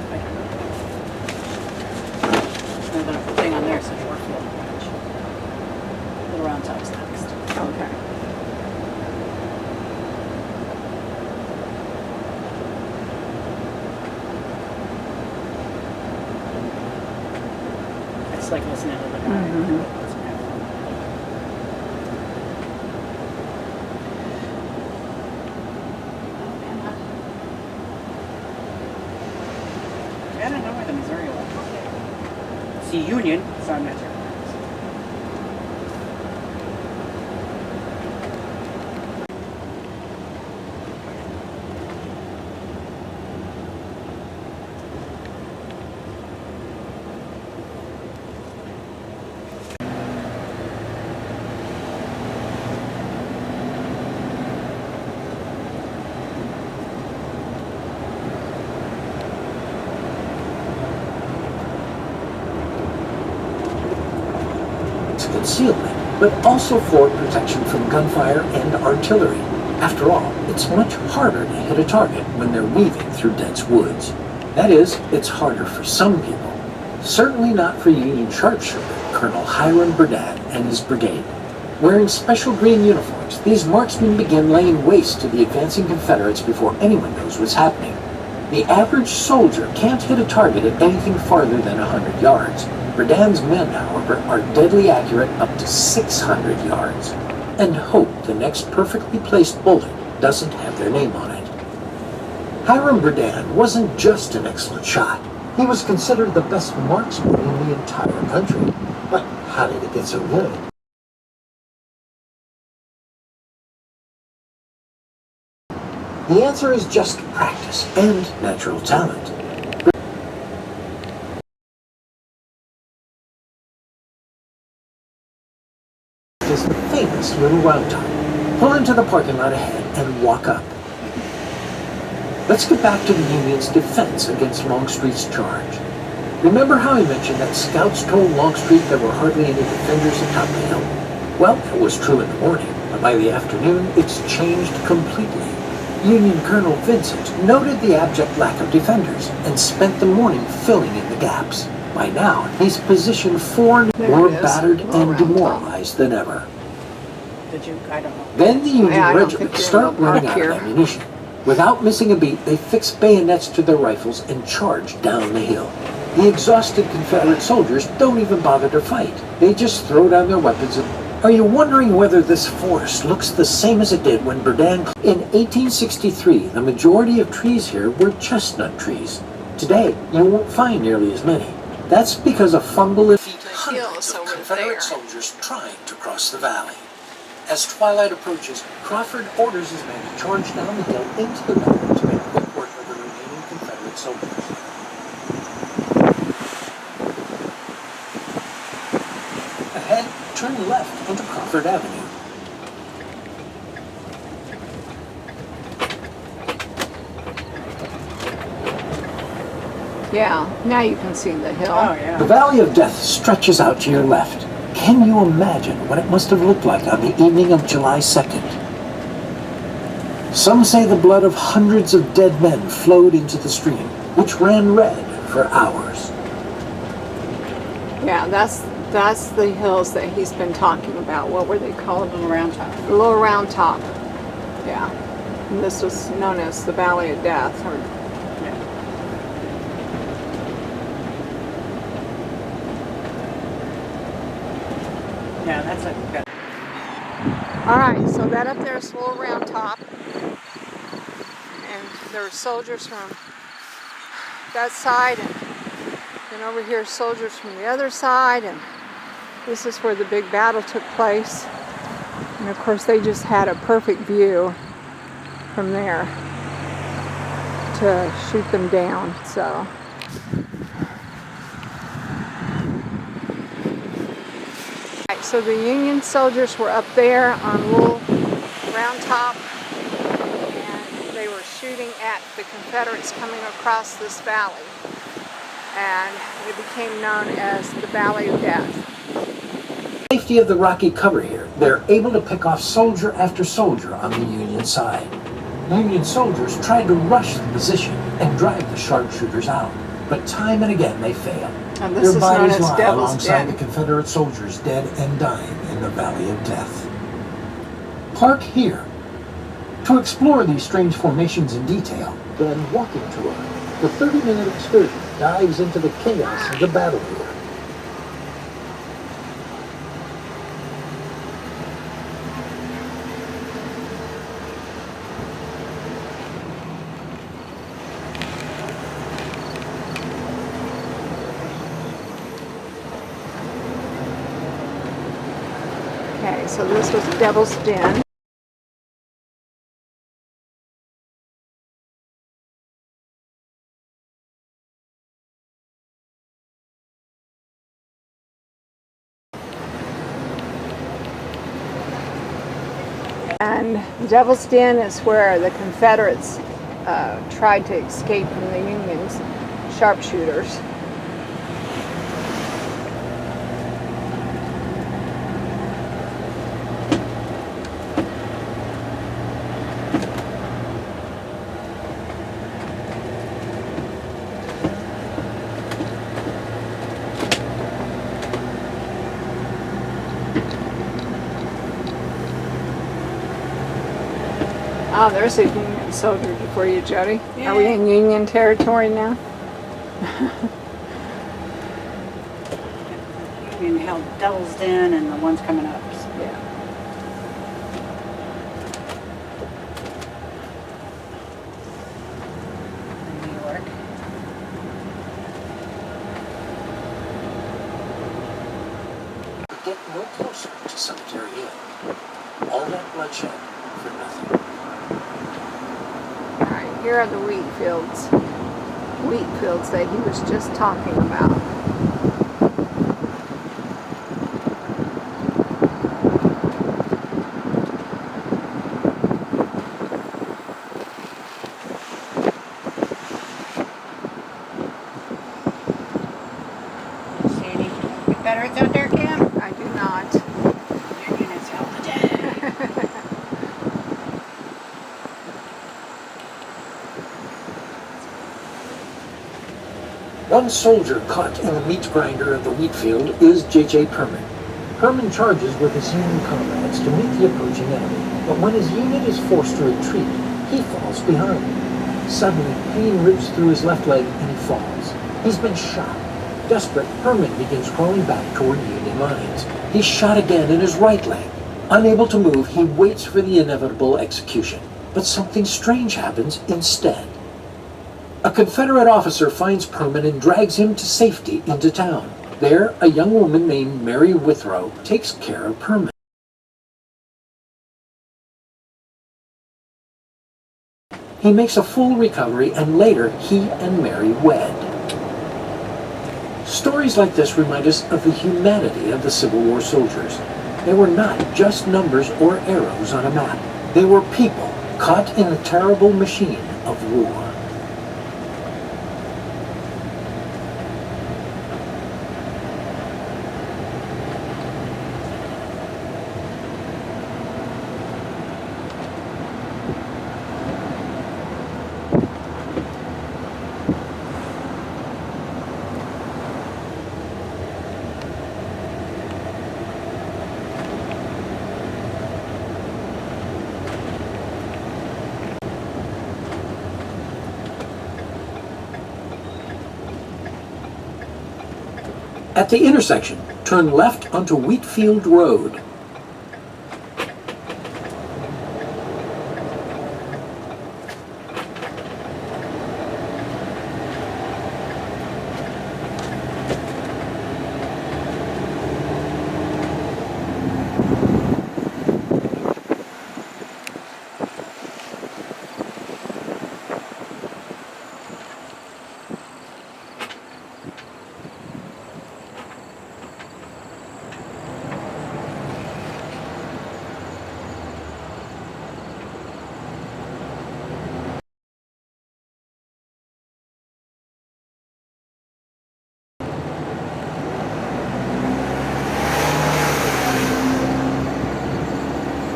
The thing on there says Warfield Ridge. Little Round Top's next. Okay. It's like listening to the guy. I don't know where the Missouri line is. See Union, so I'm not sure. concealment, but also for protection from gunfire and artillery. After all, it's much harder to hit a target when they're weaving through dense woods. That is, it's harder for some people. Certainly not for Union sharpshooter Colonel Hiram Berdan and his brigade. Wearing special green uniforms, these marksmen begin laying waste to the advancing Confederates before anyone knows what's happening. The average soldier can't hit a target at anything farther than 100 yards. Berdan's men, however, are deadly accurate up to 600 yards, and hope the next perfectly placed bullet doesn't have their name on it. Hiram Berdan wasn't just an excellent shot. He was considered the best marksman in the entire country. But how did it get so good? The answer is just practice and natural talent. Is the famous little round top. Pull into the parking lot ahead and walk up. Let's get back to the Union's defense against Longstreet's charge. Remember how I mentioned that scouts told Longstreet there were hardly any defenders atop the hill? Well, it was true in the morning, but by the afternoon, it's changed completely. Union Colonel Vincent noted the abject lack of defenders and spent the morning filling in the gaps. By now, he's positioned four more battered and demoralized than ever. Did you? I don't know. Then the Union I don't think regiments you're start in the running park out of here. ammunition. Without missing a beat, they fix bayonets to their rifles and charge down the hill. The exhausted Confederate soldiers don't even bother to fight. They just throw down their weapons and... Are you wondering whether this forest looks the same as it did when Berdan... In 1863, the majority of trees here were chestnut trees. Today, you won't find nearly as many. That's because of fungal... Hundreds of Confederate soldiers trying to cross the valley. As twilight approaches, Crawford orders his men to charge down the hill into the valley to make quick work of the remaining Confederate soldiers. Ahead, turn left onto Crawford Avenue. Yeah, now you can see the hill. Oh, yeah. The Valley of Death stretches out to your left. Can you imagine what it must have looked like on the evening of July 2nd? Some say the blood of hundreds of dead men flowed into the stream, which ran red for hours. Yeah, that's the hills that he's been talking about. What were they called? Little round top. The Little Round Top. Yeah. And this was known as the Valley of Death. Or, Yeah, that's a good. all right, so that up there is Little Round Top. And there were soldiers from that side, and then over here soldiers from the other side, and this is where the big battle took place. And of course they just had a perfect view from there to shoot them down. So right, so the Union soldiers were up there on Little Round Top, and they were shooting at the Confederates coming across this valley, and it became known as the Valley of Death. Safety of the rocky cover here, they're able to pick off soldier after soldier on the Union side. Union soldiers tried to rush the position and drive the sharpshooters out, but time and again they fail. And this Their is known bodies as lie Devil's alongside Den. the Confederate soldiers dead and dying in the Valley of Death. Park here to explore these strange formations in detail, then walking tour. The 30-minute excursion dives into the chaos of the battle here. Okay, so this was Devil's Den. And Devil's Den is where the Confederates tried to escape from the Union's sharpshooters. Oh, there's a Union soldier for you, Jody. Are we Yay. in Union territory now? Union held Devil's Den and the ones coming up. So. Yeah. New York. Get no closer to Cemetery Hill. All that bloodshed for nothing. All right, here are the wheat fields. Wheat fields that he was just talking about. See any Confederates out there, Cam? I do not. Union is held today. One soldier caught in the meat grinder of the wheat field is J.J. Perman. Perman charges with his Union comrades to meet the approaching enemy, but when his unit is forced to retreat, he falls behind. Suddenly, pain rips through his left leg and he falls. He's been shot. Desperate, Perman begins crawling back toward Union lines. He's shot again in his right leg. Unable to move, he waits for the inevitable execution. But something strange happens instead. A Confederate officer finds Perman and drags him to safety into town. There, a young woman named Mary Withrow takes care of Perman. He makes a full recovery, and later he and Mary wed. Stories like this remind us of the humanity of the Civil War soldiers. They were not just numbers or arrows on a map. They were people caught in the terrible machine of war. At the intersection, turn left onto Wheatfield Road.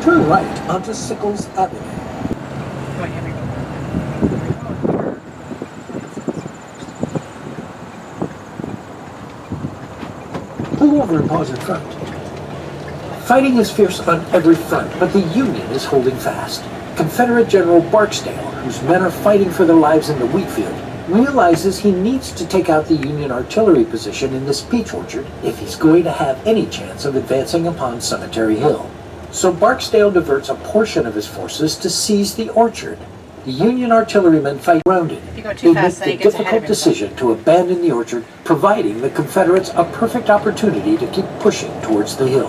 Turn right onto Sickles Avenue. Pull over and pause in front. Fighting is fierce on every front, but the Union is holding fast. Confederate General Barksdale, whose men are fighting for their lives in the wheat field, realizes he needs to take out the Union artillery position in this peach orchard if he's going to have any chance of advancing upon Cemetery Hill. So Barksdale diverts a portion of his forces to seize the orchard. The Union artillerymen fight around it. If you go too They fast, then make he the gets ahead difficult of himself. decision to abandon the orchard, providing the Confederates a perfect opportunity to keep pushing towards the hill.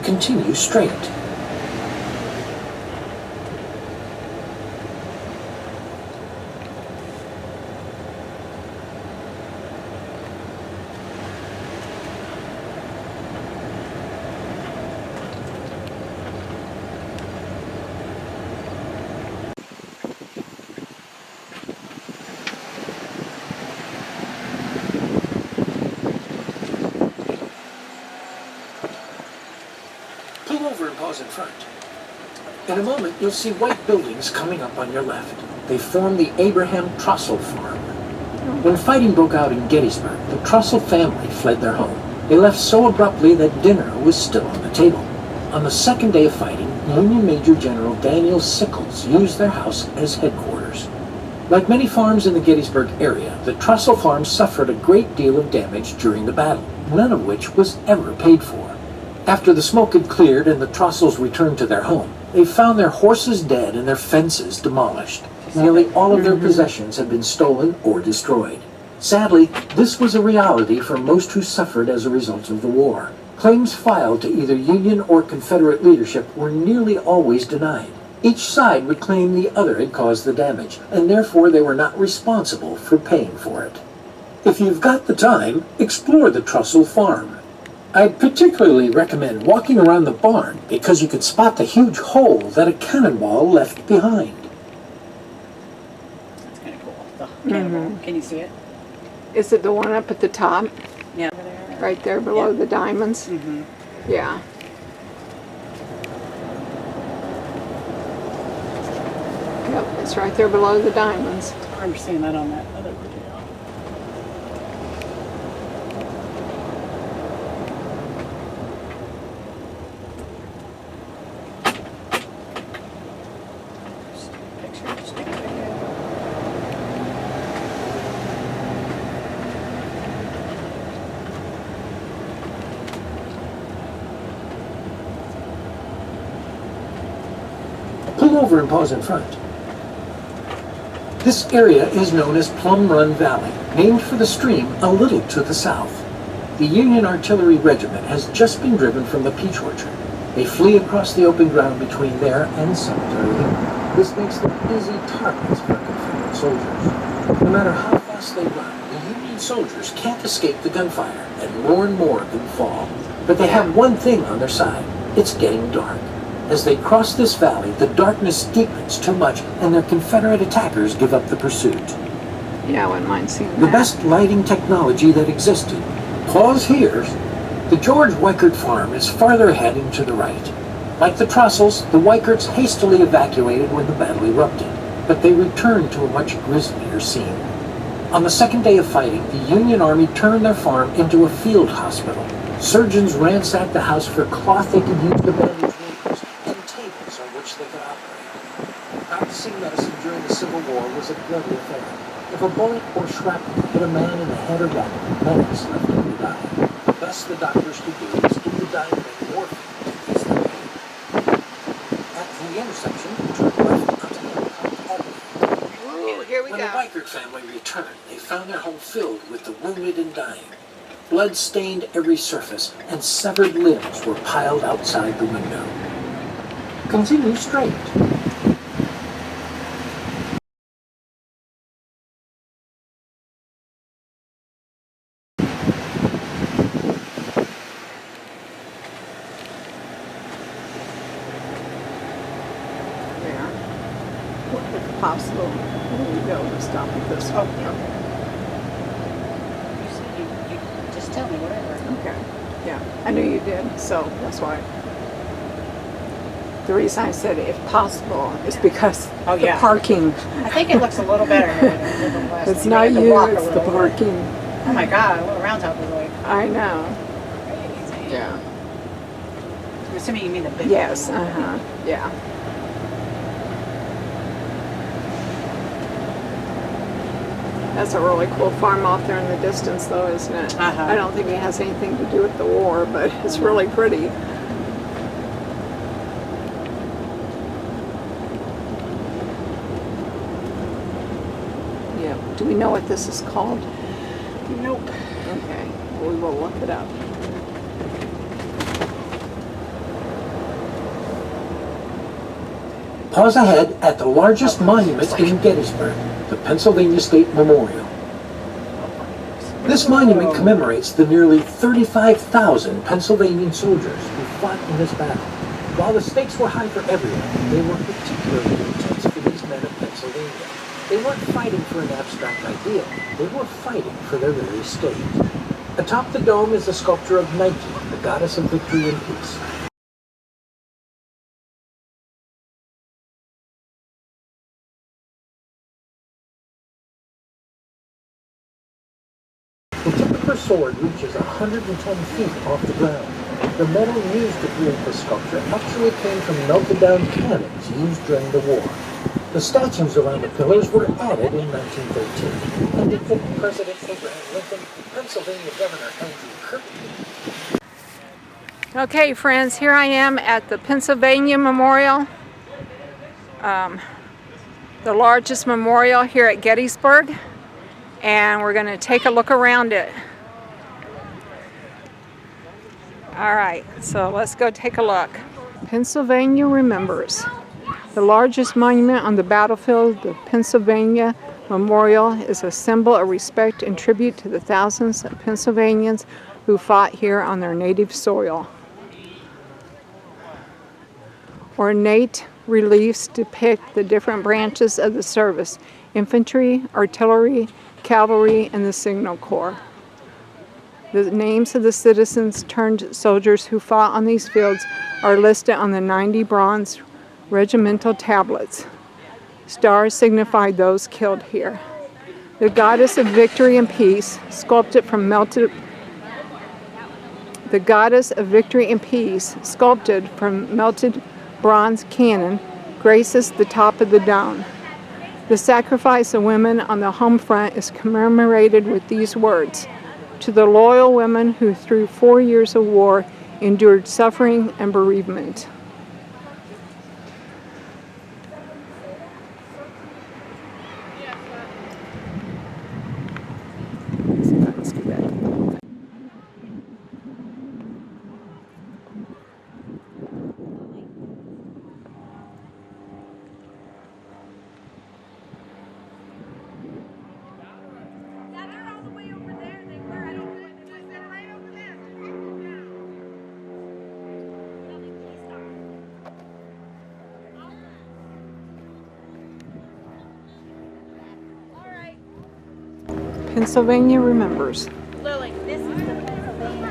Continue straight. Pull over and pause in front. In a moment, you'll see white buildings coming up on your left. They form the Abraham Trussell Farm. When fighting broke out in Gettysburg, the Trussell family fled their home. They left so abruptly that dinner was still on the table. On the second day of fighting, Union Major General Daniel Sickles used their house as headquarters. Like many farms in the Gettysburg area, the Trussell farm suffered a great deal of damage during the battle, none of which was ever paid for. After the smoke had cleared and the Trussells returned to their home, they found their horses dead and their fences demolished. Nearly all of their possessions had been stolen or destroyed. Sadly, this was a reality for most who suffered as a result of the war. Claims filed to either Union or Confederate leadership were nearly always denied. Each side would claim the other had caused the damage, and therefore they were not responsible for paying for it. If you've got the time, explore the Trussell farm. I'd particularly recommend walking around the barn because you could spot the huge hole that a cannonball left behind. That's kind of cool. The cannonball. Can you see it? Is it the one up at the top? Yeah. Over there. Right there below Yeah. the diamonds? Mm-hmm. Yeah. Yep, it's right there below the diamonds. I remember seeing that on that other video. Picture, stick it right there. Pull over and pause in front. This area is known as Plum Run Valley, named for the stream a little to the south. The Union Artillery Regiment has just been driven from the peach orchard. They flee across the open ground between there and Cemetery Hill. This makes them easy targets for Confederate soldiers. No matter how fast they run, the Union soldiers can't escape the gunfire, and more can fall. But they have one thing on their side. It's getting dark. As they cross this valley, the darkness deepens too much, and their Confederate attackers give up the pursuit. Yeah, I wouldn't mind seeing The that. best lighting technology that existed. Pause here. The George Weichert farm is farther ahead and to the right. Like the Trussells, the Weicherts hastily evacuated when the battle erupted, but they returned to a much grislier scene. On the second day of fighting, the Union Army turned their farm into a field hospital. Surgeons ransacked the house for cloth they could use to bandage wounds and tables on which they could operate. Practicing medicine during the Civil War was a bloody affair. If a bullet or shrapnel hit a man in the head or neck, minutes left him to die. The best the doctors could do was give the dying man morphine to ease the pain. At the intersection, turn left onto Hancock Avenue. Ooh, here we When go. the Weichert family returned, they found their home filled with the wounded and dying. Blood stained every surface, and severed limbs were piled outside the window. Continue straight. There. What if possible? There we go. We'll stop at this. Oh, You just tell me whatever. okay. Yeah, I knew you did, so that's why. The reason I said if possible is because Oh, the yeah. parking. I think it looks a little better here than it did the last It's time. not had to you, walk a it's the little bit. parking. Oh my God, a little round top is like I know. crazy. Yeah. I'm assuming you mean the big Yes, one. uh-huh. Yeah. That's a really cool farm off there in the distance, though, isn't it? Uh-huh. I don't think it has anything to do with the war, but it's really pretty. Yeah. Do we know what this is called? Nope. Okay. We will look it up. Pause ahead at the largest monument in Gettysburg, the Pennsylvania State Memorial. This monument commemorates the nearly 35,000 Pennsylvanian soldiers who fought in this battle. While the stakes were high for everyone, they were particularly intense for these men of Pennsylvania. They weren't fighting for an abstract ideal, they were fighting for their very state. Atop the dome is the sculpture of Nike, the goddess of victory and peace. The tip of her sword reaches 110 feet off the ground. The metal used to create the sculpture actually came from melted down cannons used during the war. The statues around the pillars were added in 1913 and depict Presidents Abraham Lincoln, Pennsylvania Governor Andrew Curtin. Okay, friends, here I am at the Pennsylvania Memorial, the largest memorial here at Gettysburg, and we're going to take a look around it. All right, so let's go take a look. Pennsylvania Remembers. The largest monument on the battlefield, the Pennsylvania Memorial, is a symbol of respect and tribute to the thousands of Pennsylvanians who fought here on their native soil. Ornate reliefs depict the different branches of the service: infantry, artillery, cavalry, and the signal corps. The names of the citizens turned soldiers who fought on these fields are listed on the 90 bronze regimental tablets. Stars signify those killed here. The goddess of victory and peace, sculpted from melted bronze cannon, graces the top of the dome. The sacrifice of women on the home front is commemorated with these words: "To the loyal women who through 4 years of war endured suffering and bereavement." Pennsylvania Remembers. Lily, this is the Pennsylvania.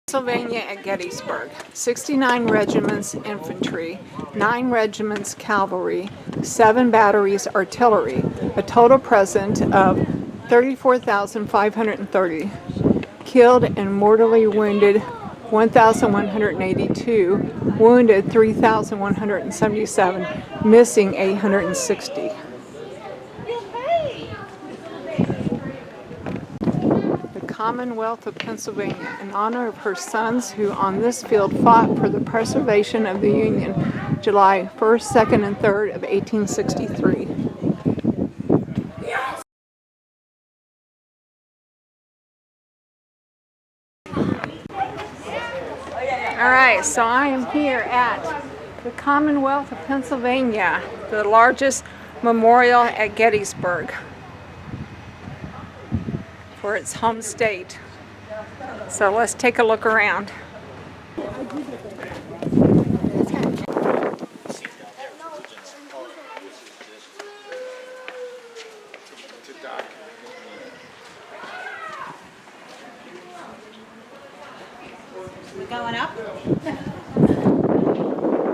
Pennsylvania at Gettysburg. 69 regiments infantry, 9 regiments cavalry, 7 batteries artillery, a total present of 34,530. Killed and mortally wounded 1,182, wounded 3,177, missing 860. Commonwealth of Pennsylvania, in honor of her sons who on this field fought for the preservation of the Union, July 1st, 2nd, and 3rd of 1863. All right, so I am here at the Commonwealth of Pennsylvania, the largest memorial at Gettysburg, for its home state. So let's take a look around. We're going up?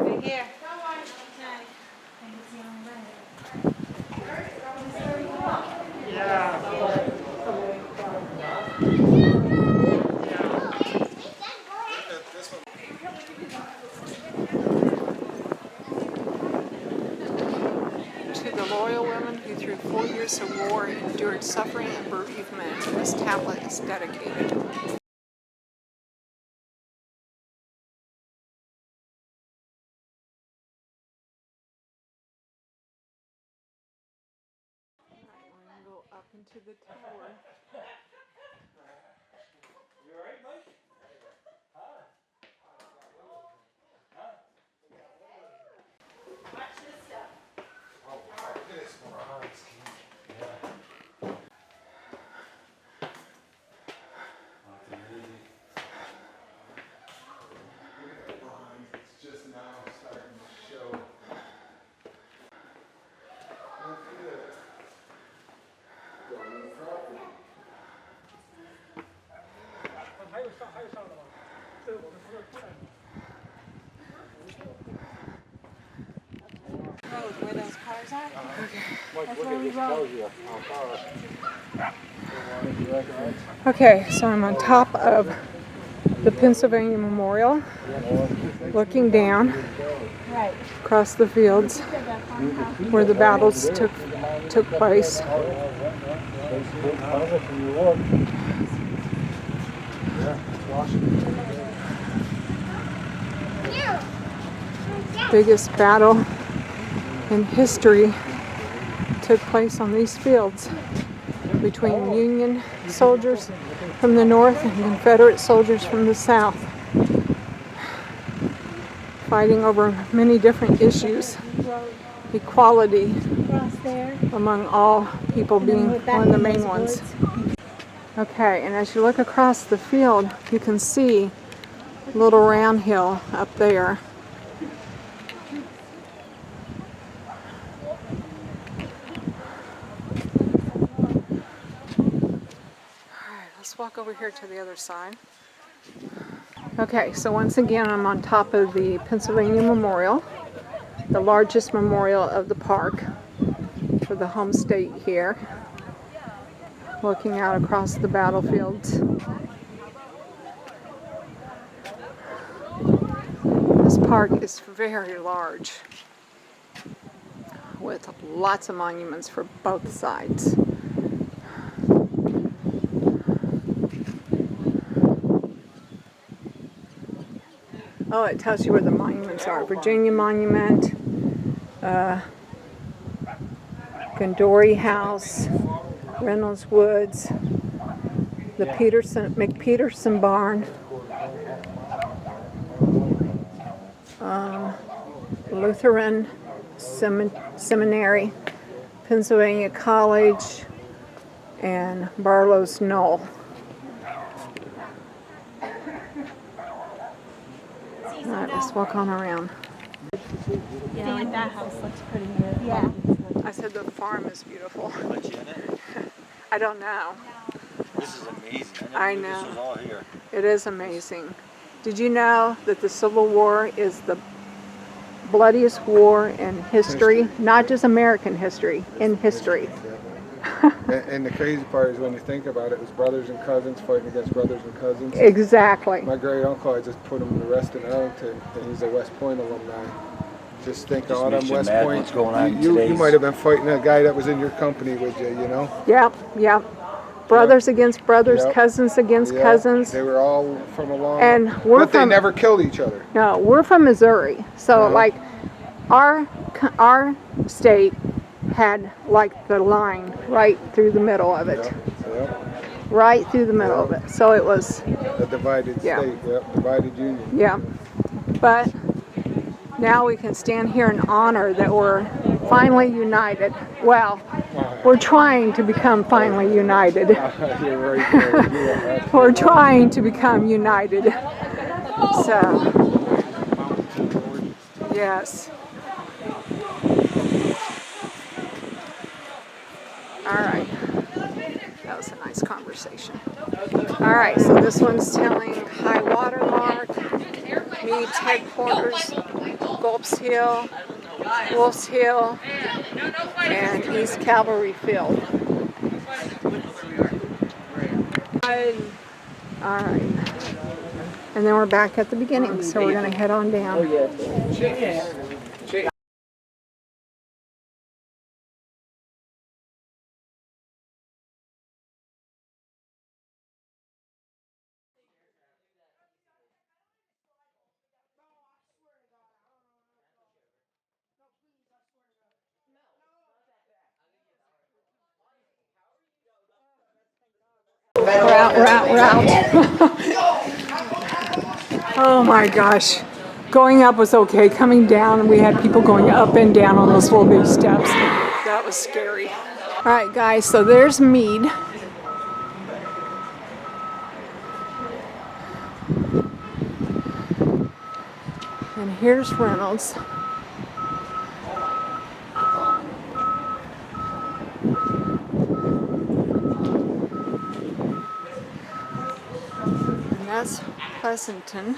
We're here. To the loyal women who through 4 years of war endured suffering and bereavement, this tablet is dedicated. Go up into the tower. Where those cars are? That's where we rode. Okay, so I'm on top of the Pennsylvania Memorial, looking down Right. across the fields where the battles took place. Biggest battle in history took place on these fields between Union soldiers from the north and Confederate soldiers from the south, fighting over many different issues, equality Across there. among all people being one of the main ones. Okay, and as you look across the field, you can see Little Round Hill up there. Let's walk over here to the other side. Okay, so once again I'm on top of the Pennsylvania Memorial, the largest memorial of the park for the home state here, looking out across the battlefields. This park is very large with lots of monuments for both sides. Oh, it tells you where the monuments are. Virginia Monument, Gondori House, Reynolds Woods, the McPeterson Barn, Lutheran Seminary, Pennsylvania College, and Barlow's Knoll. Alright, let's walk on around. Yeah, like that house looks pretty good. Yeah. I said the farm is beautiful. I don't know. This is amazing. I knew know. This was all here. It is amazing. Did you know that the Civil War is the bloodiest war in history? Not just American history, in history. And the crazy part is when you think about it, it was brothers and cousins fighting against brothers and cousins. Exactly. My great uncle, I just put him to rest in Arlington, and he's a West Point alumni. Just think of all them makes you West mad Point. what's going on in You today's- might have been fighting a guy that was in your company with you, you know? Yep, yep. Brothers against brothers, Yep. cousins against Yeah, cousins. They were all from a long. And we're but they from- never killed each other. No, we're from Missouri. So Uh-huh. like our state had like the line right through the middle of it. Yep. Right through the middle of it. So it was, A divided Yeah. state. Yep. Divided union. yeah. But now we can stand here and honor that we're finally united. Well, we're trying to become finally united. You're right there. Yeah, We're trying to become united. So, yes. All right. That was a nice conversation. All right, so this one's telling high water mark, Meade's headquarters, Gulp's Hill, Wolf's Hill, and East Cavalry Field. All right. And then we're back at the beginning, so we're going to head on down. Route. Oh my gosh. Going up was okay. Coming down, we had people going up and down on those little bitty steps. That was scary. All right, guys, so there's Meade. And here's Reynolds. And that's Pleasanton.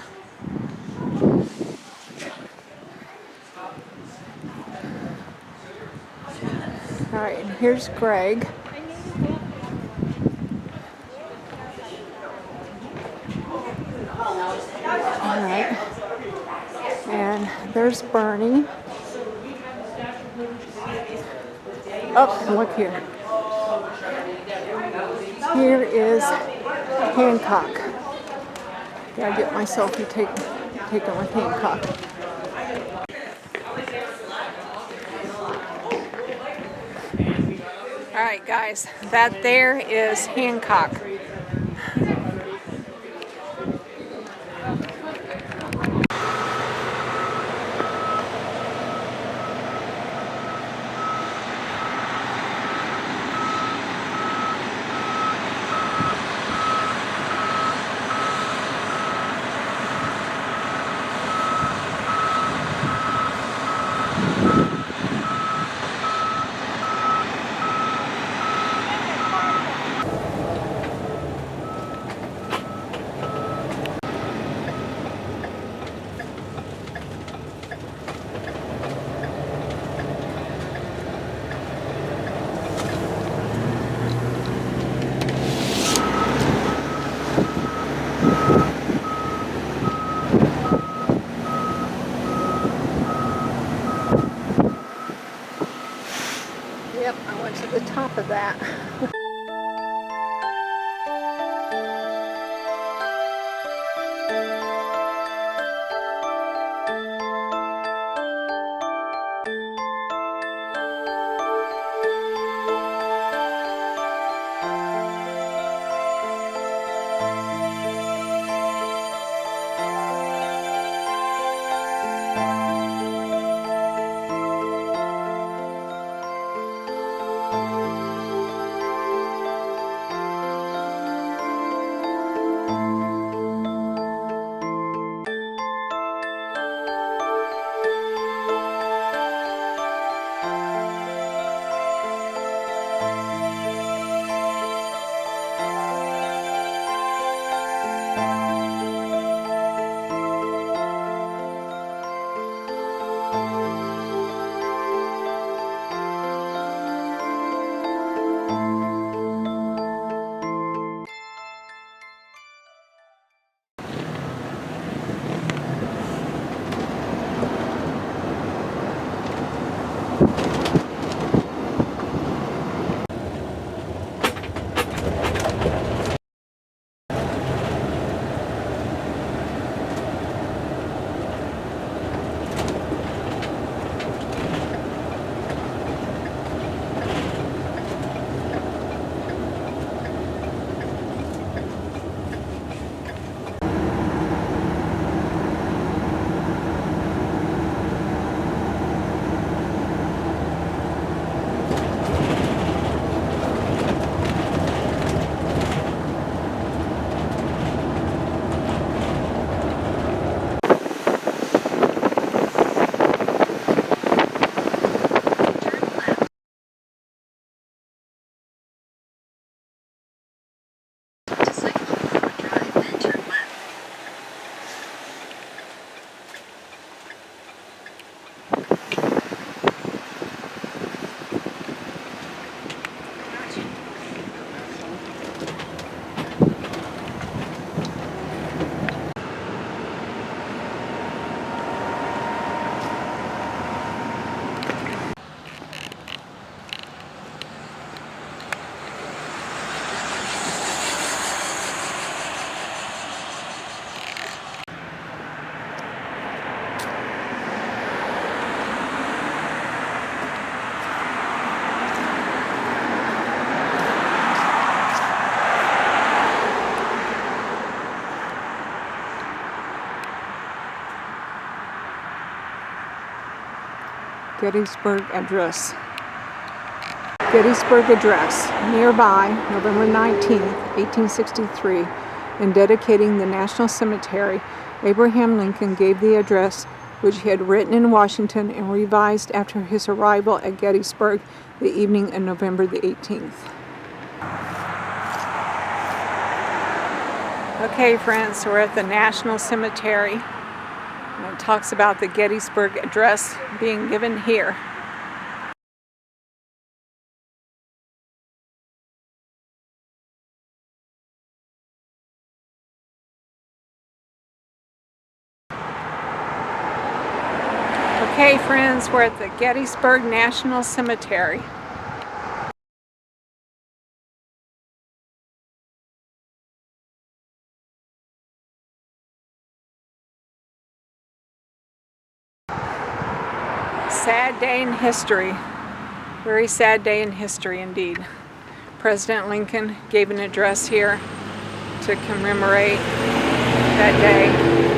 All right, and here's Greg. All right, and there's Bernie. Oh, and look here. Here is Hancock. Gotta get my selfie taken with Hancock. All right, guys, that there is Hancock. Yep, I went to the top of that. To Cyclone Road Drive, then turn left. Gettysburg Address. Gettysburg Address, nearby, November 19, 1863. In dedicating the National Cemetery, Abraham Lincoln gave the address which he had written in Washington and revised after his arrival at Gettysburg the evening of November the 18th. Okay, friends, we're at the National Cemetery. And it talks about the Gettysburg Address being given here. Hey friends, we're at the Gettysburg National Cemetery. Sad day in history. Very sad day in history indeed. President Lincoln gave an address here to commemorate that day.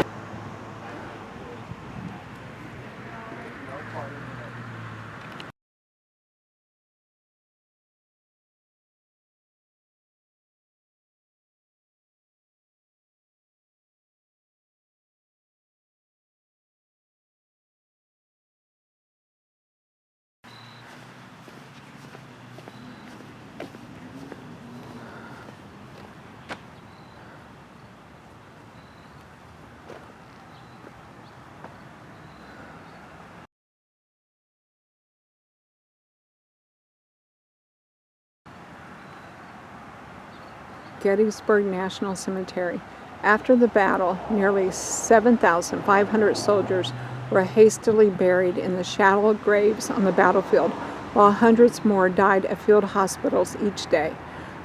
Gettysburg National Cemetery. After the battle, nearly 7,500 soldiers were hastily buried in the shallow graves on the battlefield, while hundreds more died at field hospitals each day.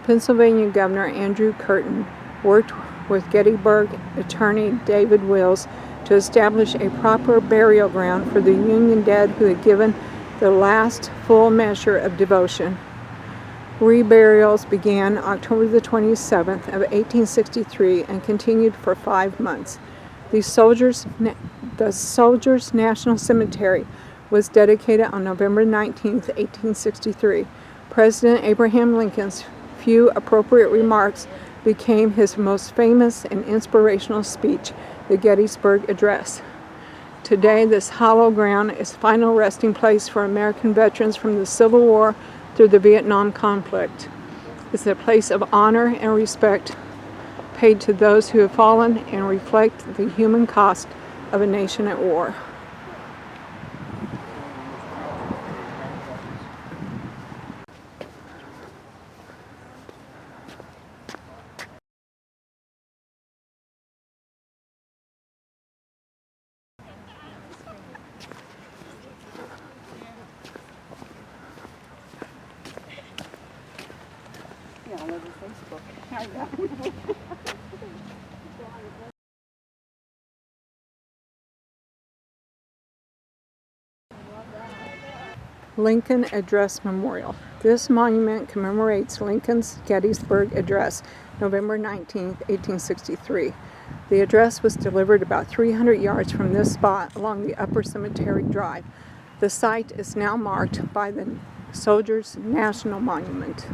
Pennsylvania Governor Andrew Curtin worked with Gettysburg attorney David Wills to establish a proper burial ground for the Union dead who had given the last full measure of devotion. Reburials began October the 27th of 1863 and continued for 5 months. The Soldiers National Cemetery was dedicated on November 19, 1863. President Abraham Lincoln's few appropriate remarks became his most famous and inspirational speech, the Gettysburg Address. Today, this hallowed ground is the final resting place for American veterans from the Civil War through the Vietnam conflict. It's a place of honor and respect paid to those who have fallen and reflect the human cost of a nation at war. Yeah, all over Facebook. I know. Lincoln Address Memorial. This monument commemorates Lincoln's Gettysburg Address, November 19, 1863. The address was delivered about 300 yards from this spot along the Upper Cemetery Drive. The site is now marked by the Soldiers National Monument.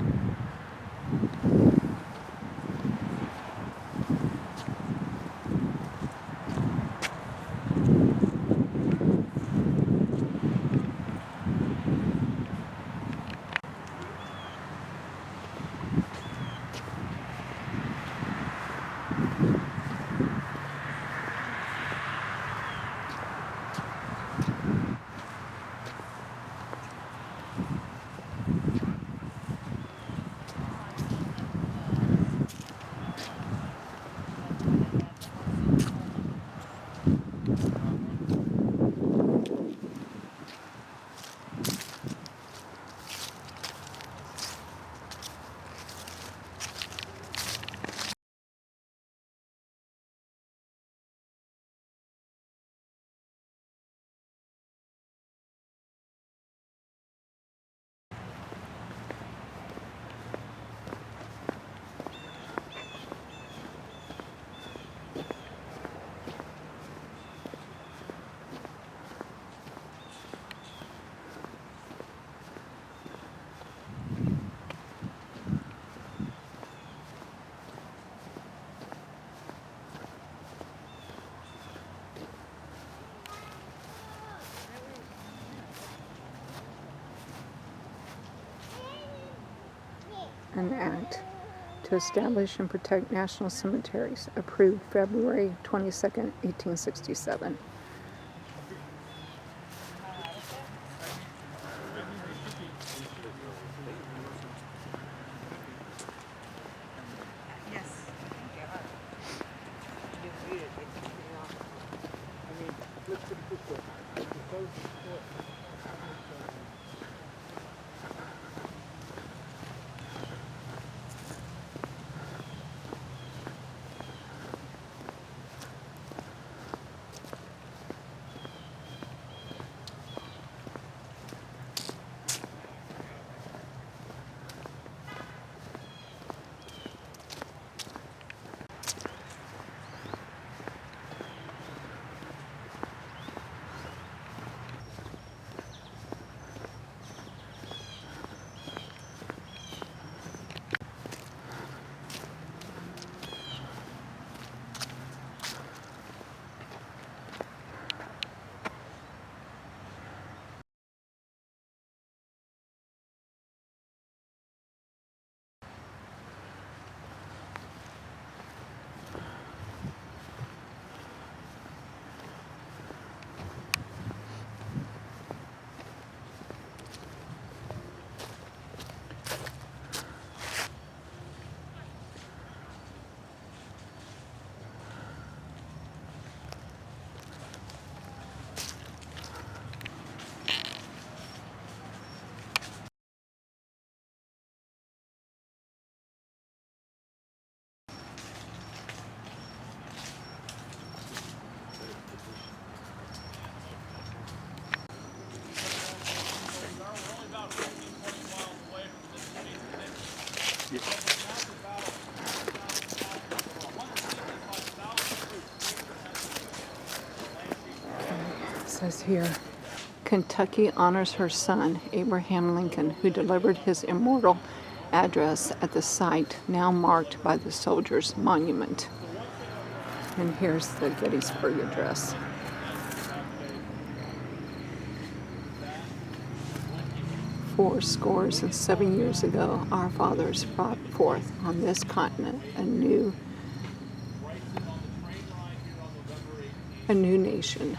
An act to establish and protect national cemeteries, approved February 22, 1867. Let's put it this way. says here, Kentucky honors her son, Abraham Lincoln, who delivered his immortal address at the site now marked by the Soldiers' Monument. And here's the Gettysburg Address. "Fourscore and 7 years ago, our fathers brought forth on this continent a new nation.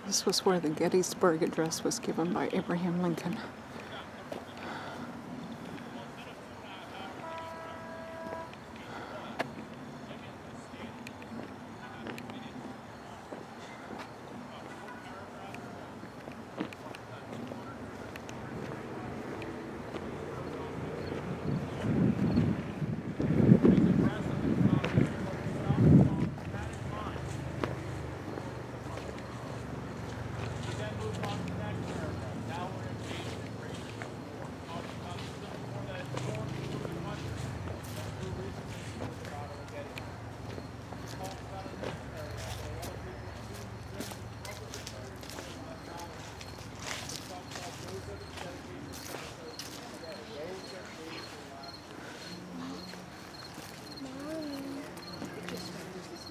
This was where the Gettysburg Address was given by Abraham Lincoln.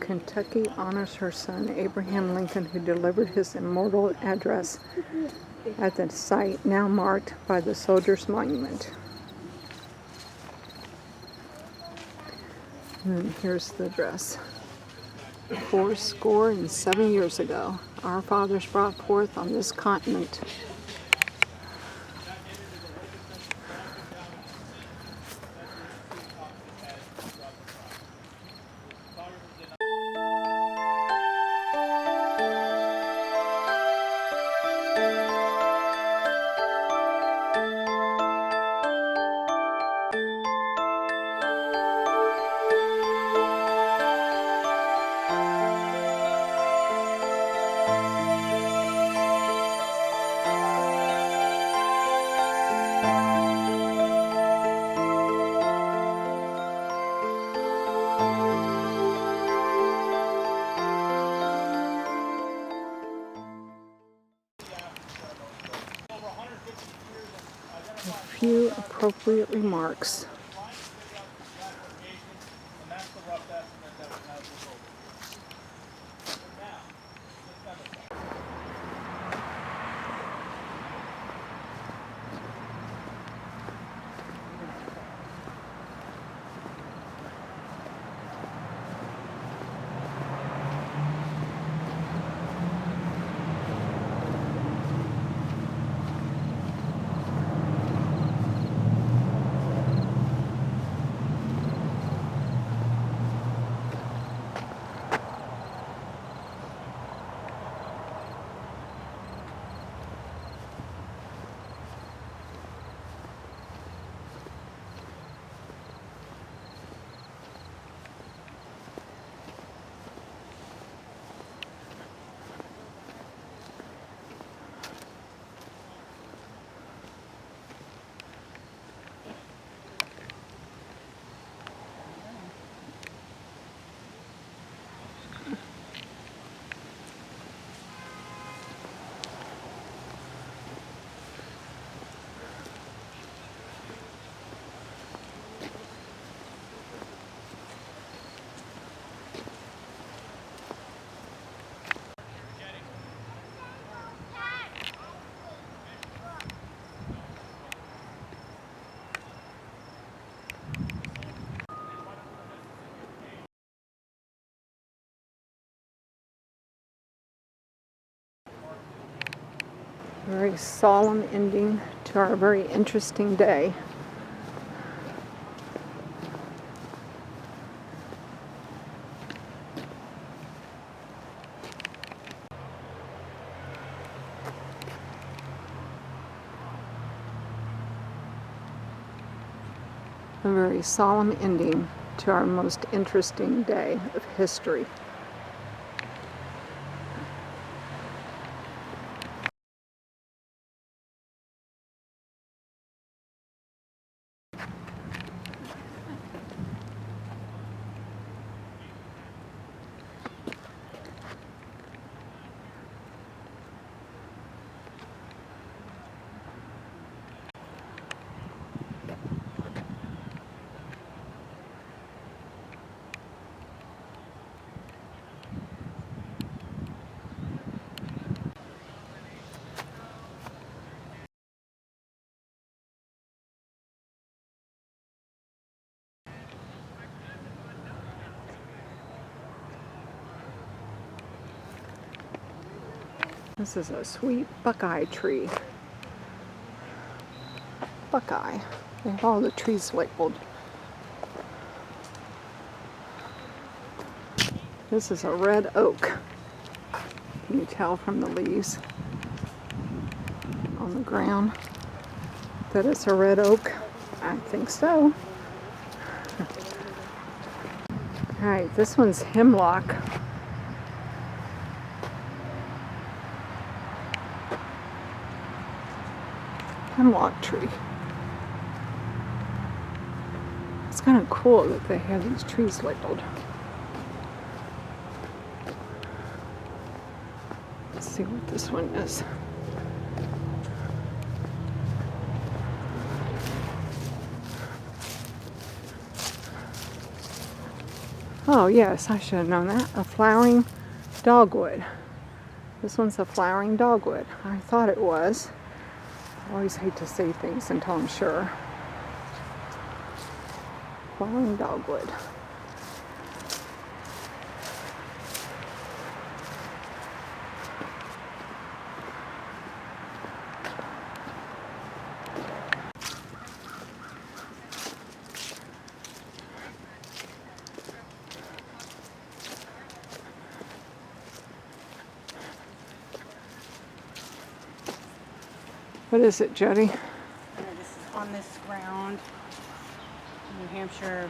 Kentucky honors her son, Abraham Lincoln, who delivered his immortal address at the site now marked by the Soldiers' Monument. And here's the address. 'Fourscore and 7 years ago, our fathers brought forth on this continent a few appropriate remarks. Very solemn ending to our very interesting day. A very solemn ending to our most interesting day of history. This is a sweet buckeye tree. Buckeye. They have all the trees labeled. This is a red oak. Can you tell from the leaves on the ground that it's a red oak? I think so. Alright, this one's hemlock. Hemlock tree. It's kind of cool that they have these trees labeled. Let's see what this one is. Oh yes, I should have known that. A flowering dogwood. This one's a flowering dogwood. I thought it was. I always hate to say things until I'm sure. Flowering dogwood. What is it, Jody? This is on this ground. New Hampshire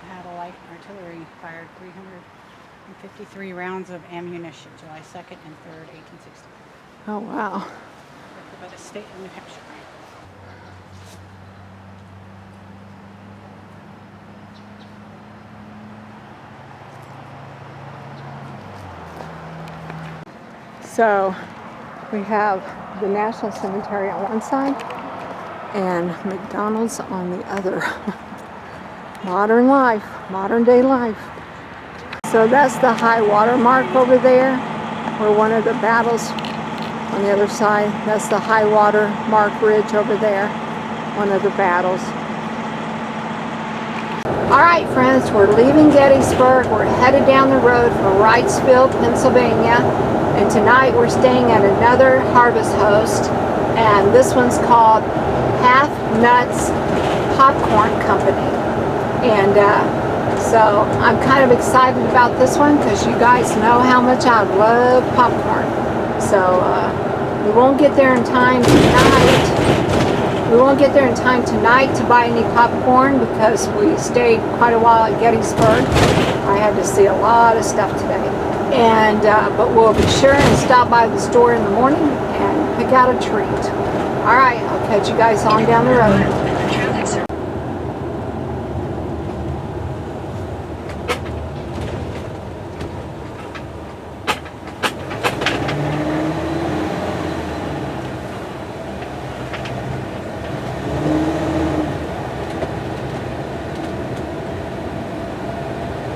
had a light artillery fired 353 rounds of ammunition, July 2nd and 3rd, 1860. Oh, wow. By the state of New Hampshire. So we have the National Cemetery on one side and McDonald's on the other. Modern life, modern day life. So that's the high water mark over there, where one of the battles on the other side. That's the high water mark ridge over there, one of the battles. All right, friends, we're leaving Gettysburg. We're headed down the road for Wrightsville, Pennsylvania. And tonight we're staying at another Harvest Host, and this one's called Half Nuts Popcorn Company. And so I'm kind of excited about this one because you guys know how much I love popcorn. So we won't get there in time tonight. We won't get there in time tonight to buy any popcorn because we stayed quite a while at Gettysburg. I had to see a lot of stuff today. And but we'll be sure and stop by the store in the morning and pick out a treat. All right, I'll catch you guys on down the road.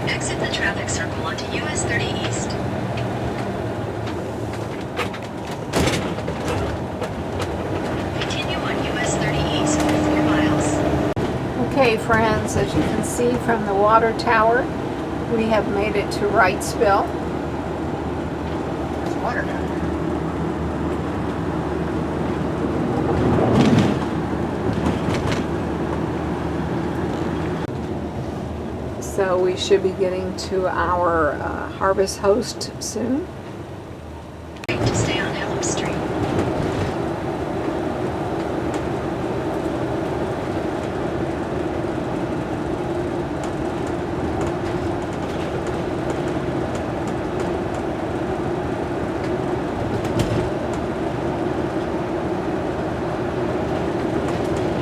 Exit the traffic circle onto US 30 East. Continue on US 30 East for 4 miles. Okay, friends, as you can see from the water tower, we have made it to Wrightsville. There's water down there. So we should be getting to our harvest host soon. To stay on Elm Street.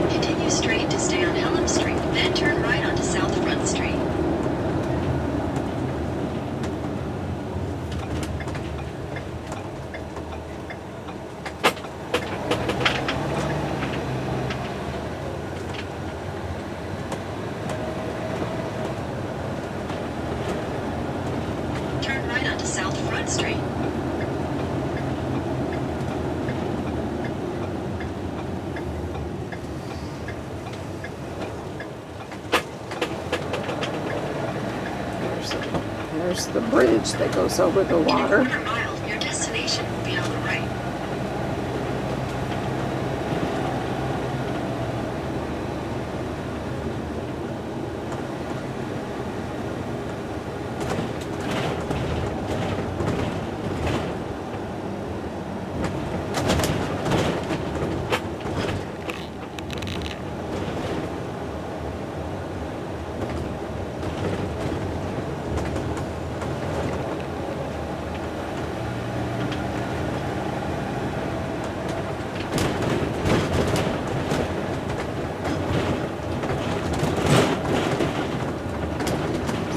Continue straight to stay on Elm Street, then turn right onto South Front Street. Turn right onto South Front Street. There's the bridge that goes over the In a water. quarter mile, your destination will be on the right.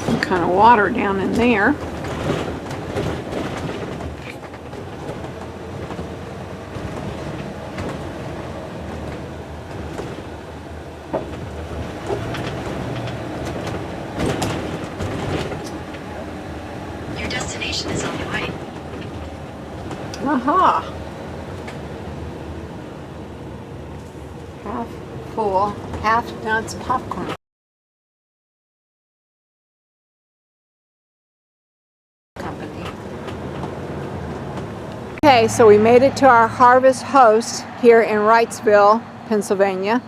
Some kind of water down in there. Your destination is on the right. Aha! Half full, half nuts popcorn company. Okay, so we made it to our harvest host here in Wrightsville, Pennsylvania,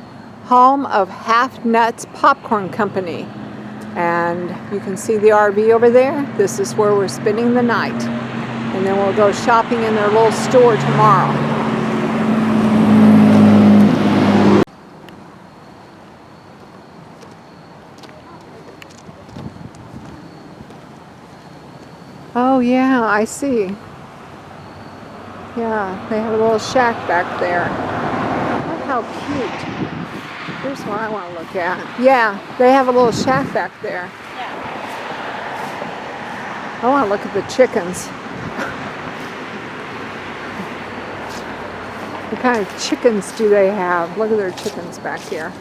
home of Half Nuts Popcorn Company. And you can see the RV over there. This is where we're spending the night. And then we'll go shopping in their little store tomorrow. Oh yeah, I see. Yeah, they have a little shack back there. Look how cute. Here's what I want to look at. Yeah, they have a little shack back there. I want to look at the chickens. What kind of chickens do they have? Look at their chickens back here.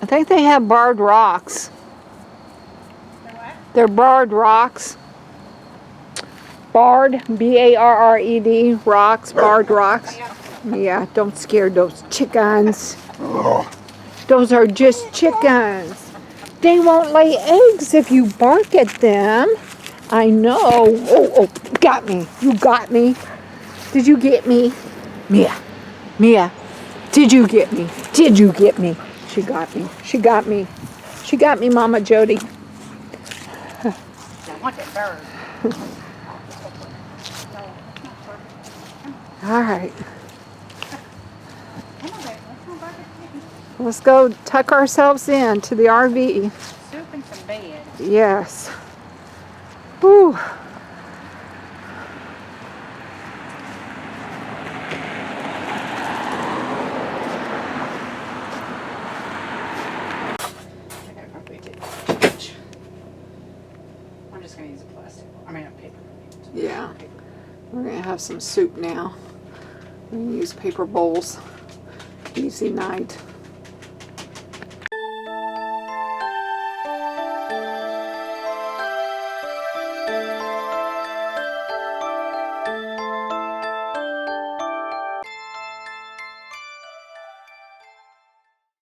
I think they have barred rocks. They're barred rocks. Barred, B-A-R-R-E-D, rocks, barred rocks. Yeah, don't scare those chickens. Those are just chickens. They won't lay eggs if you bark at them. I know. Oh, got me. You got me. Did you get me? Mia, did you get me? Did you get me? She got me. She got me. She got me, Mama Jody. Look at bird. All right. Let's go tuck ourselves in to the RV. Soup and some bed. Yes. Whew. I'm just going to use a plastic. I mean a paper. Yeah. We're going to have some soup now. We're going to use paper bowls. Easy night.